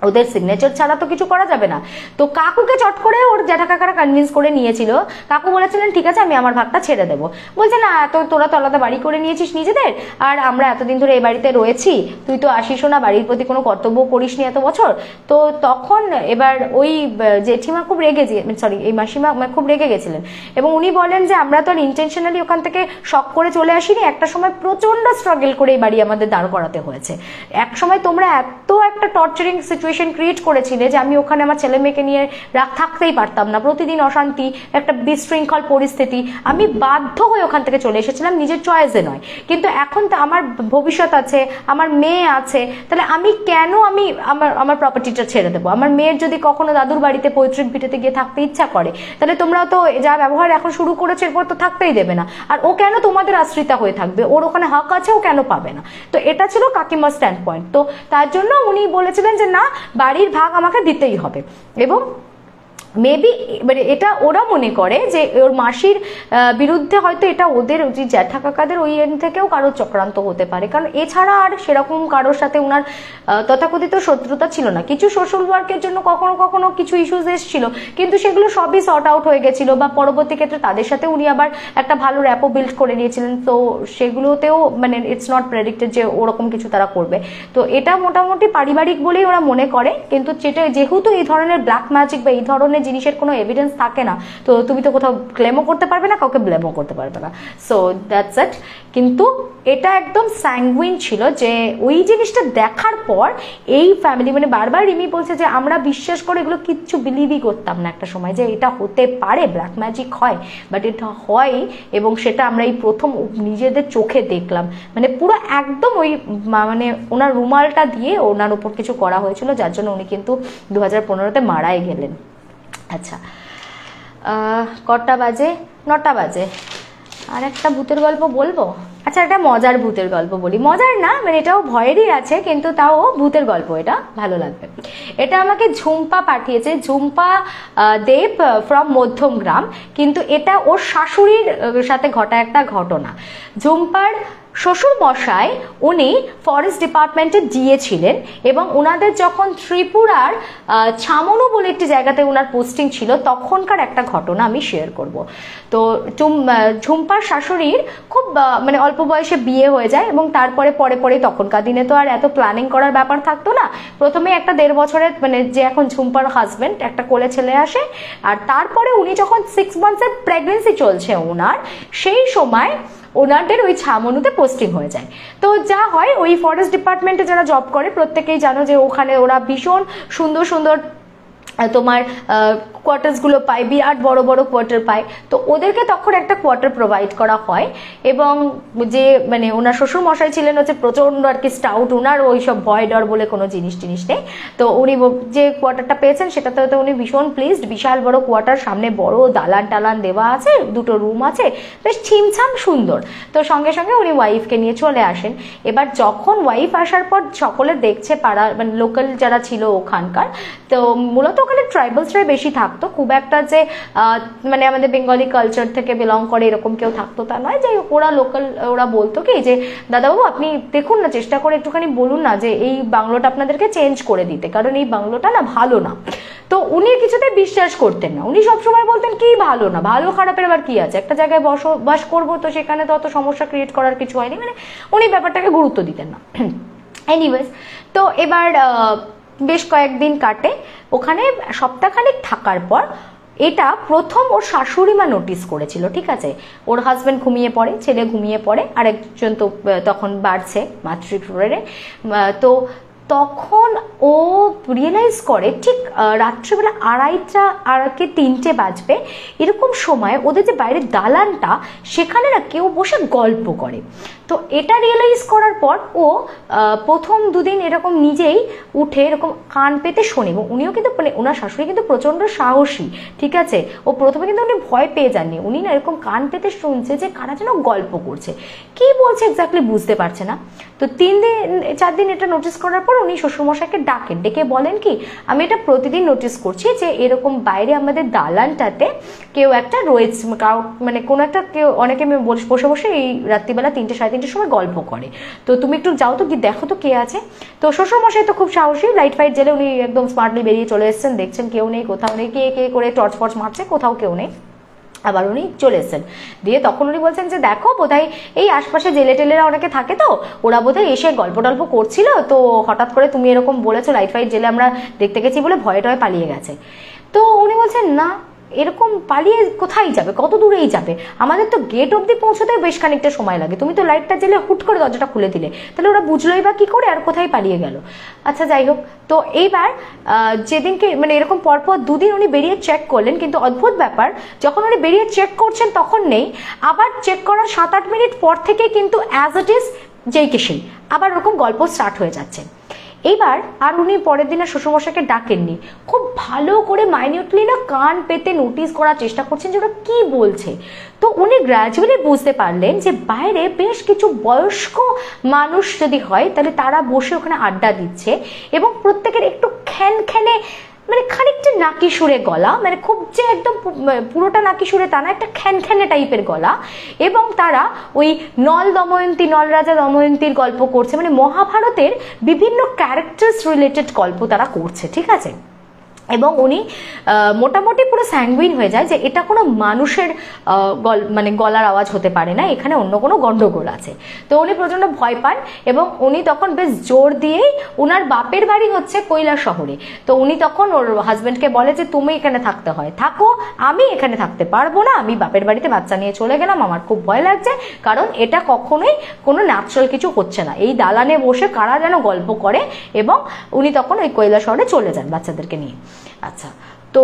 ওদের সিগনেচার ছাড়া তো কিছু করা যাবে না। তো কাকুকে চট করে ওর জ্যাঠা কাকারা কনভিন্স করে নিয়েছিল। কাকু বলেছিলেন ঠিক আছে আমি আমার ভাগটা ছেড়ে দেবো। বলছে না, তোরা তো আলাদা বাড়ি করে নিয়েছিস নিজেদের, আর আমরা এতদিন ধরে এই বাড়িতে রয়েছি, তুই তো আসিসও না, বাড়ির প্রতি কোনো কর্তব্য করিস নি এত বছর। তো তখন এবার ওই জেঠিমা খুব রেগে এই মাসিমা খুব রেগে গেছিলেন, এবং উনি বলেন যে আমরা তো আর ইন্টেনশনালি ওখান থেকে শখ করে চলে আসিনি, একটা সময় প্রচন্ড স্ট্রাগল করে এই বাড়ি আমাদের দাঁড় করাতে হয়েছে। এক সময় তোমরা এত একটা টর্চারিং সিচুয়েশন ক্রিয়েট করেছিলে যে আমি ওখানে আমার ছেলে মেয়েকে নিয়ে থাকতেই পারতাম না, প্রতিদিন অশান্তি, একটা বিশৃঙ্খল পরিস্থিতি, আমি বাধ্য হয়ে ওখান থেকে চলে এসেছিলাম, নিজের চয়েসে নয়। কিন্তু এখন তো আমার ভবিষ্যৎ আছে, আমার মেয়ে আছে, তাহলে আমি কেন আমার প্রপার্টিটা ছেড়ে দেবো? আমার মেয়ের যদি কখনো দাদুর বাড়িতে পৈতৃক ভিটেতে গিয়ে থাকতে ইচ্ছা করে, তাহলে তোমরা তো যা ব্যবহার এখন শুরু করেছো এরপর তো থাকতেই দেবে না। আর ও কেন তোমাদের আশ্রিতা হয়ে থাকবে? ওর ওখানে হক আছে, ও কেন পাবে না? তো এটা ছিল কাকিমার স্ট্যান্ড পয়েন্ট। তো তার জন্য উনি বলেছিলেন যে না, বাড়ির ভাগ আমাকে দিতেই হবে। এবং মেবি মানে এটা ওরা মনে করে যে ওর মাসির বিরুদ্ধে হয়তো এটা ওদের যে জ্যাঠা কাকাদের ওই এন্ড থেকেও কারো চক্রান্ত হতে পারে, কারণ এছাড়া আর সেরকম কারোর সাথে ওনার তথাকথিত শত্রুতা ছিল না। কিছু সোশ্যাল ওয়ার্কের জন্য কখনো কখনো কিছু ইস্যুস এসেছিল, কিন্তু সেগুলো সবই সর্ট আউট হয়ে গেছিল, বা পরবর্তী ক্ষেত্রে তাদের সাথে উনি আবার একটা ভালো র্যাপো বিল্ড করে নিয়েছিলেন। তো সেগুলোতেও মানে ইটস নট প্রেডিক্টেড যে ওরকম কিছু তারা করবে। তো এটা মোটামুটি পারিবারিক বলেই ওরা মনে করে, কিন্তু যেহেতু এই ধরনের ব্ল্যাক ম্যাজিক বা এই ধরনের জিনিসের কোনো এভিডেন্স থাকে না, তো তুমি তো কোথাও ক্লেমও করতে পারবে না, কাউকে ব্লেমও করতে পারবে না। So that's it. কিন্তু এটা একদম স্যাঙ্গুইন ছিল যে ওই জিনিসটা দেখার পর এই ফ্যামিলি মানে বারবার রিমি বলছে যে আমরা বিশ্বাস করে এগুলো কিচ্ছু বিলিভই করতাম না একটা সময়, যে এটা হতে পারে, ব্ল্যাক ম্যাজিক হয়, বাট এটা হয়, এবং সেটা আমরা এই প্রথম নিজেদের চোখে দেখলাম। মানে পুরো একদম ওই মানে ওনার রুমালটা দিয়ে ওনার উপর কিছু করা হয়েছিল, যার জন্য উনি কিন্তু 2015-তে মারাই গেলেন। আচ্ছা, কটা বাজে? 9টা বাজে। আর একটা ভূতের গল্প বলবো। আচ্ছা, একটা মজার ভূতের গল্প বলি। মজার না, মানে এটাও ভয়েরই আছে, কিন্তু তাও ভূতের গল্প, এটা ভালো লাগবে। এটা আমাকে ঝুম্পা পাঠিয়েছে, ঝুম্পা দেব ফ্রম মধ্যমগ্রাম, কিন্তু এটা ওর শাশুড়ির সাথে ঘটা একটা ঘটনা। ঝুম্পার শ্বশুর মশাই উনি ফরেস্ট ডিপার্টমেন্টে ডিএ ছিলেন, এবং ওনাদের যখন ত্রিপুরার ছামনু বলে একটি জায়গাতে ওনার পোস্টিং ছিল, তখনকার একটা ঘটনা আমি শেয়ার করব। তো ঝুম্পার শাশুড়ির খুব মানে অল্প বয়সে বিয়ে হয়ে যায়, এবং তারপরে পরে তখনকার দিনে তো আর এত প্ল্যানিং করার ব্যাপার থাকতো না। প্রথমে একটা 1.5 বছরের মানে যে এখন ঝুম্পার হাজবেন্ড, একটা কোলে ছেলে আসে, আর তারপরে উনি যখন 6 মান্থসের প্রেগনেন্সি চলছে ওনার, সেই সময় ওনাদের ওই ছামনুতে পোস্টিং হয়ে যায়। তো যা হয়, ওই ফরেস্ট ডিপার্টমেন্টে যারা জব করে প্রত্যেকেই জানো যে ওখানে ওরা ভীষণ সুন্দর সুন্দর তোমার কোয়ার্টার্সগুলো পায়, বিরাট বড় বড় কোয়ার্টার পায়। তো ওদেরকে তখন একটা কোয়ার্টার প্রোভাইড করা হয়। এবং যে মানে ওনার শ্বশুর মশাই ছিলেন হচ্ছে প্রচণ্ড আর কি স্টাউট, ওনার ওই সব ভয় ডর বলে কোনো জিনিস নেই। তো উনি যে কোয়ার্টারটা পেয়েছেন সেটাতে তো উনি ভীষণ প্লিজড। বিশাল বড় কোয়ার্টার, সামনে বড় দালান টালান দেওয়া আছে, 2টো রুম আছে, বেশ ছিমছাম সুন্দর। তো সঙ্গে সঙ্গে উনি ওয়াইফকে নিয়ে চলে আসেন। এবার যখন ওয়াইফ আসার পর সকলে দেখছে, পাড়া মানে লোকাল যারা ছিল ওখানকার, তো মূলত ওখানে ট্রাইবালসরাই বেশি থাকতো, খুব একটা যে মানে আমাদের বেঙ্গলি কালচার থেকে বিলং করে এরকম কেউ থাকতো তা নয়। যে ওরা লোকাল, ওরা বলতো কি যে দাদাবাবু আপনি দেখুন না, চেষ্টা করে একটুখানি বলুন না যে এই বাংলোটা আপনাদেরকে চেঞ্জ করে দিতে, কারণ এই বাংলোটা না ভালো না। তো উনি কিছুতে বিশ্বাস করতেন না, উনি সবসময় বলতেন কি ভালো না, ভালো খারাপের আবার কি আছে, একটা জায়গায় বসবাস করবো তো সেখানে তো অত সমস্যা ক্রিয়েট করার কিছু হয়নি, মানে উনি ব্যাপারটাকে গুরুত্ব দিতেন না। এনিওয়েজ, তো এবার বেশ কয়েকদিন কাটে ওখানে। সপ্তাহখানেক থাকার পর এটা প্রথম ওর শাশুড়ি মা নোটিস করেছিল, ঠিক আছে। ওর হাজব্যান্ড ঘুমিয়ে পড়ে, ছেলে ঘুমিয়ে পড়ে, আরেকজন তো তখন বাড়ছে মাতৃফ্লোরে। তো তখন ও রিয়েলাইজ করে ঠিক রাত্রেবেলা 2:30 আর 3টে বাজবে এরকম সময় ওদের যে বাইরের দালানটা সেখানে না কেউ বসে গল্প করে। তো এটা রিয়েলাইজ করার পর ও প্রথম 2 দিন এরকম নিজেই উঠে এরকম কান পেতে শোনে। এবং উনিও কিন্তু মানে ওনার শাশুড়ি কিন্তু প্রচণ্ড সাহসী, ঠিক আছে। ও প্রথমে কিন্তু উনি ভয় পেয়ে যাননি, উনি না এরকম কান পেতে শুনছে যে কারা যেন গল্প করছে, কি বলছে এক্স্যাক্টলি বুঝতে পারছে না। তো 3-4 দিন এটা নোটিস করার পর উনি শ্বশুরমশাইকে ডাকেন, ডেকে বলেন কি আমি এটা প্রতিদিন নোটিস করছি যে এরকম বাইরে আমাদের দালানটাতে কেউ একটা রয়েছে, মানে কোনো একটা কেউ, অনেকে বসে বসে এই রাত্রিবেলা 3-3:30 সময় গল্প করে, তো তুমি একটু যাও তো কি দেখো তো কে আছে। তো শ্বশুরমশাই তো খুব সাহসী, লাইট ফাইট জেলে উনি একদম স্মার্টলি বেরিয়ে চলে এসেছেন, দেখছেন কেউ নেই, কোথাও নেই, কে কে করে টর্চ ফর্চ মারছে, কোথাও কেউ নেই। আবার উনি চলে এসেছেন, দিয়ে তখন উনি বলছেন যে দেখো বোধহয় এই আশপাশে জেলে টেলেরা অনেকে থাকে, তো ওরা বোধহয় এসে গল্প টল্প করছিল, তো হঠাৎ করে তুমি এরকম বলেছো লাইট ফাইট জেলে আমরা দেখতে গেছি বলে ভয়ে টয়ে পালিয়ে গেছে। তো উনি বলছেন না, এরকম পালিয়ে কোথায় যাবে, কত দূরেই যাবে, আমাদের তো গেট অব্দি পৌঁছতে বেশ খানিকটা সময় লাগে, তুমি তো লাইটটা জেলে হুট করে দরজাটা খুলে দিলে, তাহলে ওরা বুঝলোই বা কি করে আর কোথায় পালিয়ে গেল। আচ্ছা যাই হোক, তো এইবার যেদিনকে মানে এরকম পরপর 2 দিন উনি বেরিয়ে চেক করলেন, কিন্তু অদ্ভুত ব্যাপার, যখন উনি বেরিয়ে চেক করছেন তখন নেই, আবার চেক করার 7-8 মিনিট পর থেকে কিন্তু অ্যাজ ইট ইজ যেই কে সেই আবার ওরকম গল্প স্টার্ট হয়ে যাচ্ছে। এইবার আর উনি পরের দিনে শ্বশুরমশাইকে ডাকেননি, খুব ভালো করে মাইনিউটলি না কান পেতে নোটিস করার চেষ্টা করছেন যে ওরা কি বলছে। তো উনি গ্র্যাজুয়ালি বুঝতে পারলেন যে বাইরে বেশ কিছু বয়স্ক মানুষ যদি হয় তাহলে তারা বসে ওখানে আড্ডা দিচ্ছে, এবং প্রত্যেকের একটু খ্যানখ্যানে মানে খানিকটা নাকি সুরে গলা, মানে খুব যে একদম পুরোটা নাকি সুরে তা না, একটা খ্যানখ্যানে টাইপের গলা, এবং তারা ওই নল রাজা দময়ন্তীর গল্প করছে, মানে মহাভারতের বিভিন্ন ক্যারেক্টার্স রিলেটেড গল্প তারা করছে, ঠিক আছে। এবং উনি মোটামুটি পুরো স্যাঙ্গুইন হয়ে যায় যে এটা কোনো মানুষের মানে গলার আওয়াজ হতে পারে না, এখানে অন্য কোনো গন্ডগোল আছে। তো উনি প্রচণ্ড ভয় পান, এবং উনি তখন বেশ জোর দিয়েই, ওনার বাপের বাড়ি হচ্ছে কৈলাসহরে, তো উনি তখন ওর হাজব্যান্ডকে বলে যে তুমি এখানে থাকতে হয় থাকো, আমি এখানে থাকতে পারবো না, আমি বাপের বাড়িতে বাচ্চা নিয়ে চলে গেলাম, আমার খুব ভয় লাগছে, কারণ এটা কখনোই কোনো ন্যাচারাল কিছু হচ্ছে না, এই দালানে বসে কারা যেন গল্প করে। এবং উনি তখন ওই কৈলাসহরে চলে যান বাচ্চাদেরকে নিয়ে। আচ্ছা, তো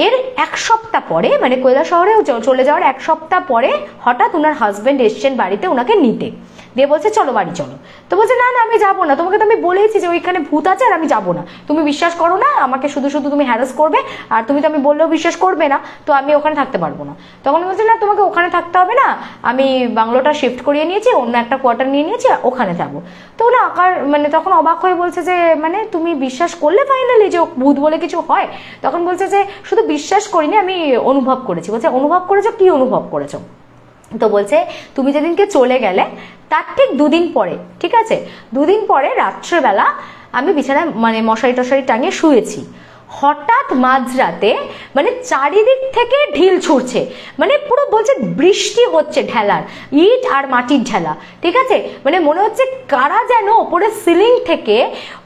এর 1 সপ্তাহ পরে, মানে কৈলাসহরে চলে যাওয়ার 1 সপ্তাহ পরে হঠাৎ ওনার হাজব্যান্ড এসছেন বাড়িতে ওনাকে নিতে, দিয়ে বলছে চলো বাড়ি চলো। তো বলছে না না আমি যাবো না, তোমাকে তো আমি বলেইছি যে ওইখানে ভূত আছে আর আমি যাবো না, তুমি বিশ্বাস করো না আমাকে, শুধু শুধু তুমি হ্যারাস করবে, আর তুমি তো আমি বললেও বিশ্বাস করবে না, তো আমি ওখানে থাকতে পারবো না। তখন বলছে না তোমাকে ওখানে থাকতে হবে না, আমি বাংলোটা শিফট করিয়ে নিয়েছি, অন্য একটা কোয়ার্টার নিয়ে নিয়েছি, ওখানে যাবো। তো ওরা মানে তখন অবাক হয়ে বলছে যে মানে তুমি বিশ্বাস করলে ফাইনালি যে ভূত বলে কিছু হয়? তখন বলছে যে শুধু বিশ্বাস করিনি, আমি অনুভব করেছি। বলছে অনুভব করেছো, কি অনুভব করেছো? তো বলছে তুমি যেদিনকে চলে গেলে তার ঠিক 2 দিন পরে, ঠিক আছে, 2 দিন পরে রাত্রেবেলা আমি বিছানায় মানে মশারি টশারি টাঙিয়ে শুয়েছি, হঠাৎ মাঝরাতে মানে চারিদিক থেকে ঢিল ছুটছে, মানে পুরো বলছে বৃষ্টি হচ্ছে, ঢেলার ইট আর মাটির ঢেলা, ঠিক আছে, মানে মনে হচ্ছে কারা যেন ওপরে সিলিং থেকে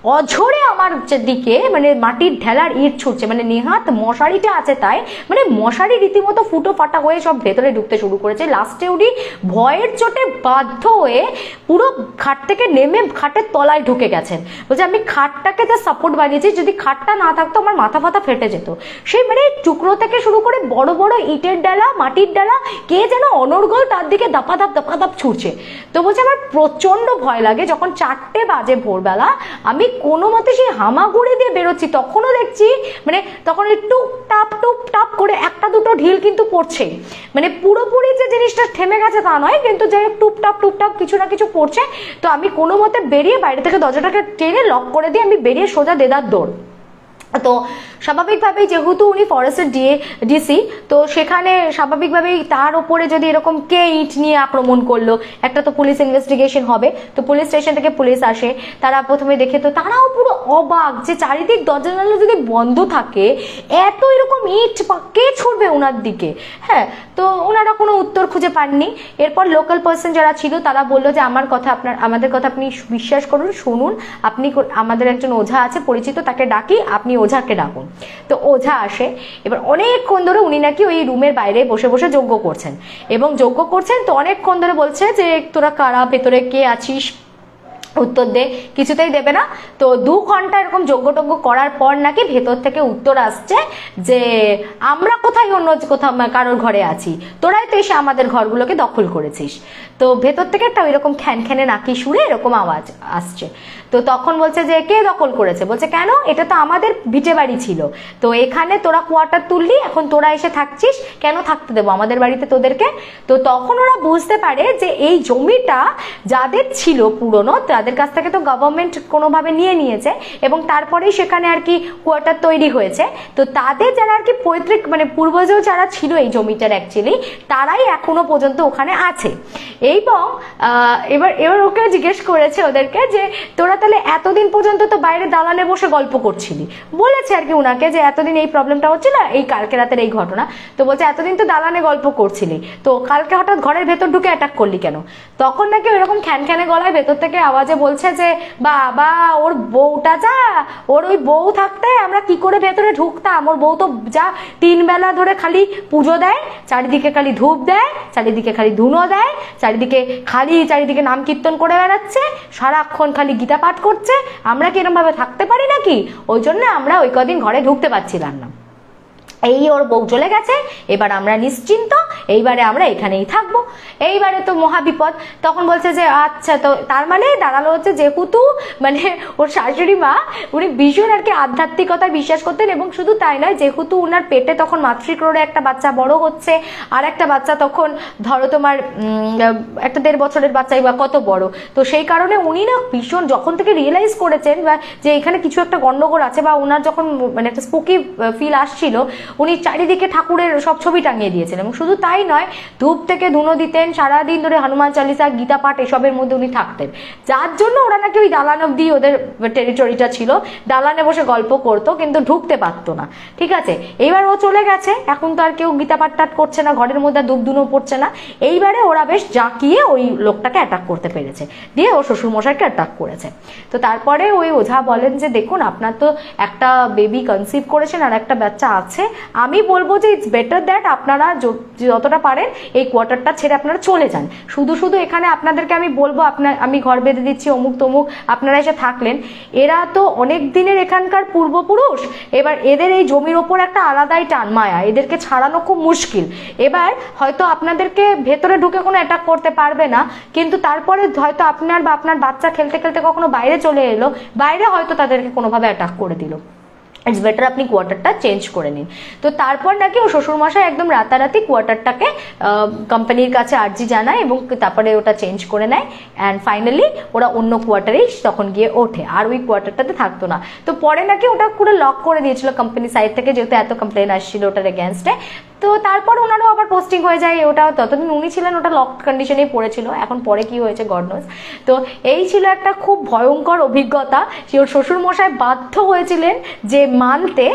অঝরে আমার দিকে মানে মাটির ঢেলার ইট ছুটছে, মানে নেহাত মশারিটা আছে তাই মানে মশারি রীতিমতো ফুটো ফাটা হয়ে সব ভেতরে ঢুকতে শুরু করেছে। লাস্টে উনি ভয়ের চোটে বাধ্য হয়ে পুরো খাট থেকে নেমে খাটের তলায় ঢুকে গেছেন। বলছে আমি খাটটাকে যা সাপোর্ট বানিয়েছি, যদি খাটটা না থাকতো আমার মাথা ফাতা ফেটে যেত। সেই মানে টুকরো থেকে শুরু করে বড় বড় ইটের ডালা, মাটির ডালা, কে যেন অনর্গল তার দিকে দাপাদাপ ছুটছে। তো বলছে আমার প্রচন্ড ভয় লাগে। যখন 4টে বাজে ভোরবেলা আমি কোনো মতে সেই হামাগুড়ি দিয়ে বেরোচ্ছি, তখনও দেখছি মানে তখন টুপ টাপ করে একটা দুটো ঢিল কিন্তু পড়ছে, মানে পুরোপুরি যে জিনিসটা থেমে গেছে তা নয়, কিন্তু যাই হোক টুপ টাপ কিছু না কিছু পড়ছে। তো আমি কোনো মতে বেরিয়ে বাইরে থেকে দরজাটাকে টেনে লক করে দিয়ে আমি বেরিয়ে সোজা দেদার দৌড়। তো স্বাভাবিকভাবেই যেহেতু উনি ফরেস্টের ডিসি, তো সেখানে স্বাভাবিকভাবেই তার ওপরে যদি এরকম কে ইট নিয়ে আক্রমণ করলো, একটা তো পুলিশ ইনভেস্টিগেশন হবে। তো পুলিশ স্টেশন থেকে পুলিশ আসে, তারা প্রথমে দেখে তো তারাও পুরো অবাক যে চারিদিক দরজা জানালা যদি বন্ধ থাকে এত এরকম ইট কে ছুড়বে ওনার দিকে। হ্যাঁ, তো ওনারা কোনো উত্তর খুঁজে পাননি। এরপর লোকাল পার্সন যারা ছিল তারা বললো যে আমাদের কথা আপনি বিশ্বাস করুন, শুনুন, আপনি আমাদের একজন ওঝা আছে পরিচিত, তাকে ডাকি, আপনি ওঝাকে ডাকুন। তো ওঝা আসে। এবার অনেকক্ষণ ধরে উনি নাকি ওই রুমের বাইরে বসে বসে যজ্ঞ করছেন, এবং যজ্ঞ করছেন তো অনেকক্ষণ ধরে বলছে যে তোরা কারা, ভেতরে কে আছিস, উত্তর দে। কিছুতেই দেবে না। তো 2 ঘন্টা এরকম যজ্ঞ করার পর নাকি ভেতর থেকে উত্তর আসছে যে আমরা কোথায় অন্য কোথাও কারোর ঘরে আছি, তোরাই তো এসে আমাদের ঘরগুলোকে দখল করেছিস। তো ভেতর থেকে একটা ওইরকম খ্যানখ্যানে নাকি সুরে এরকম আওয়াজ আসছে। তো তখন বলছে যে কে দখল করেছে? বলছে কেন, এটা তো আমাদের ভিটে বাড়ি ছিল, তো এখানে তোরা কোয়ার্টার তুললি, এখন তোরা এসে থাকছিস, কেন থাকতে দেবো আমাদের বাড়িতে তোদেরকে? তো তখন ওরা বুঝতে পারে যে এই জমিটা যাদের ছিল পুরনো, তাদের কাছ থেকে তো গভর্নমেন্ট কোনোভাবে নিয়েছে, এবং তারপরেই সেখানে আর কি কোয়ার্টার তৈরি হয়েছে। তো তাদের যারা আর কি পৈতৃক মানে পূর্বজ যারা ছিল এই জমিটার অ্যাকচুয়ালি, তারাই এখনো পর্যন্ত ওখানে আছে। এবং এবার ওকে জিজ্ঞেস করেছে ওদেরকে যে তোরা তাহলে এতদিন পর্যন্ত তো বাইরে দালানে বসে গল্প করছিলি, বলেছে আর কি উনাকে যে এতদিন এই প্রবলেমটা হচ্ছিল, এই কালকে রাতের এই ঘটনা। তো বলছে এতদিন তো দালানে গল্প করছিলি, তো কালকে হঠাৎ ঘরের ভেতর ঢুকে অ্যাটাক করলি কেন? তখন নাকি ওইরকম খ্যানখ্যানে গলায় ভেতর থেকে আওয়াজে বলছে যে বাবা ওর বউটা যা, ওর ওই বউ থাকতে আমরা কি করে ভেতরে ঢুকতাম, ওর বউ তো যা 3 বেলা ধরে খালি পুজো দেয়, চারিদিকে খালি ধূপ দেয়, চারিদিকে খালি ধুনো দেয়, চারিদিকে নাম কীর্তন করে বেড়াচ্ছে, সারাক্ষণ খালি গীতা পাঠ করছে, আমরা কি এরকম ভাবে থাকতে পারি নাকি? ওই জন্য আমরা ওই কদিন ঘরে ঢুকতে পারছিলাম না। এই ওর বউ চলে গেছে, এবার আমরা নিশ্চিন্ত, এইবারে আমরা এখানেই থাকবো, এইবারে তো মহাবিপদ। তখন বলছে যে আচ্ছা, তো তার মানে দাঁড়ালো হচ্ছে যেহেতু মানে ওর শাশুড়ি মা উনি ভীষণ আর কি আধ্যাত্মিকতায় বিশ্বাস করতেন, এবং শুধু তাই নয়, যেহেতু উনার পেটে তখন মাতৃক্রোড়ে একটা বাচ্চা বড় হচ্ছে, আর একটা বাচ্চা তখন ধরো তোমার একটা 1.5 বছরের বাচ্চাই বা কত বড়, তো সেই কারণে উনি না ভীষণ যখন থেকে রিয়েলাইজ করেছেন যে এখানে কিছু একটা গন্ডগোল আছে, বা ওনার যখন মানে একটা স্পুকি ফিল আসছিল, উনি চারিদিকে ঠাকুরের সব ছবি টাঙিয়ে দিয়েছেন। এবং শুধু তাই নয়, ধূপ থেকে ধুনো দিতেন, সারাদিন ধরে হনুমান চালিসা, গীতা পাঠ এসবের মধ্যে উনি থাকতেন, যার জন্য ওরা নাকি ওই দালান অব্দি ওদের টেরিটরিটা ছিল, দালানে বসে গল্প করতো কিন্তু ঢুকতে পারতো না। ঠিক আছে, এইবার ও চলে গেছে, এখন তো আর কেউ গীতা পাঠ টাট করছে না, ঘরের মধ্যে ধূপ ধুনো পড়ছে না, এইবারে ওরা বেশ জাঁকিয়ে ওই লোকটাকে অ্যাটাক করতে পেরেছে, দিয়ে ও শ্বশুরমশাইকে অ্যাটাক করেছে। তো তারপরে ওই ওঝা বলেন যে দেখুন আপনার তো একটা বেবি কনসিভ করেছেন আর একটা বাচ্চা আছে, আমি বলবো যে ইটস বেটার দ্যাট আপনারা যতটা পারেন এই কোয়ার্টারটা ছেড়ে আপনারা চলে যান। শুধু এখানে আপনাদেরকে আমি বলবো আমি ঘর বেঁধে দিচ্ছি অমুক তমুক, আপনারা এসে থাকলেন, এরা তো অনেক দিনের এখানকার পূর্বপুরুষ, এবার এদের এই জমির ওপর একটা আলাদাই টান মায়া, এদেরকে ছাড়ানো খুব মুশকিল। এবার হয়তো আপনাদেরকে ভেতরে ঢুকে কোনো অ্যাটাক করতে পারবে না, কিন্তু তারপরে হয়তো আপনার বা আপনার বাচ্চা খেলতে খেলতে কখনো বাইরে চলে এলো, বাইরে হয়তো তাদেরকে কোনোভাবে অ্যাটাক করে দিল, ইটস বেটার আপনি কোয়ার্টারটা চেঞ্জ করে নিন। তো তারপর নাকি ও শ্বশুরমশাই একদম রাতারাতি কোয়ার্টারটাকে কোম্পানির কাছে আর্জি জানায়, এবং তারপরে ওটা চেঞ্জ করে নেয়, অ্যান্ড ফাইনালি ওরা অন্য কোয়ার্টারেই তখন গিয়ে ওঠে, আর ওই কোয়ার্টারটাতে থাকতো না। তো পরে নাকি ওটা পুরো লক করে দিয়েছিল কোম্পানি সাইড থেকে, যেহেতু এত কমপ্লেন আসছিল ওটার এগেনস্টে। তো তারপর ওনারও আবার পোস্টিং হয়ে যায়, ওটা ততদিন উনি ছিলেন ওটা লক কন্ডিশনেই পড়েছিল, এখন পরে কি হয়েছে গড নোজ। তো এই ছিল একটা খুব ভয়ঙ্কর অভিজ্ঞতা, সে ওর শ্বশুর মশাই বাধ্য হয়েছিলেন যে মানতে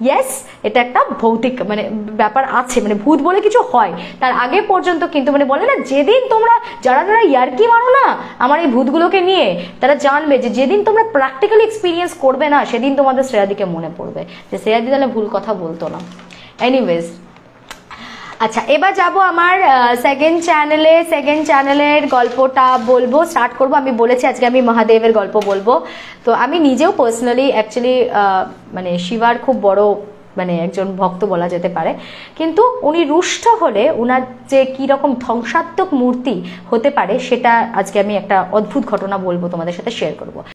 ইয়েস এটা একটা ভৌতিক মানে ব্যাপার আছে, মানে ভূত বলে কিছু হয়। তার আগে পর্যন্ত কিন্তু মানে বলে না, যেদিন তোমরা যারা যারা ইয়ার্কি মারো না আমার এই ভূতগুলোকে নিয়ে, তারা জানবে যে যেদিন তোমরা প্র্যাকটিক্যালি এক্সপিরিয়েন্স করবে না সেদিন তোমাদের শ্রেয়াদিকে মনে পড়বে যে শ্রেয়াদি তাহলে ভুল কথা বলতো না। এনিওয়েজ, আচ্ছা এবার যাব আমার সেকেন্ড চ্যানেলের গল্পটা বলবো, স্টার্ট করব। আমি বলেছি আজকে আমি মহাদেবের গল্প বলবো। তো আমি নিজেও পার্সোনালি অ্যাকচুয়ালি মানে শিবার খুব বড় মানে একজন ভক্ত বলা যেতে পারে, কিন্তু উনি রুষ্ট হলে উনার যে কীরকম ধ্বংসাত্মক মূর্তি হতে পারে সেটা আজকে আমি একটা অদ্ভুত ঘটনা বলবো, তোমাদের সাথে শেয়ার করব।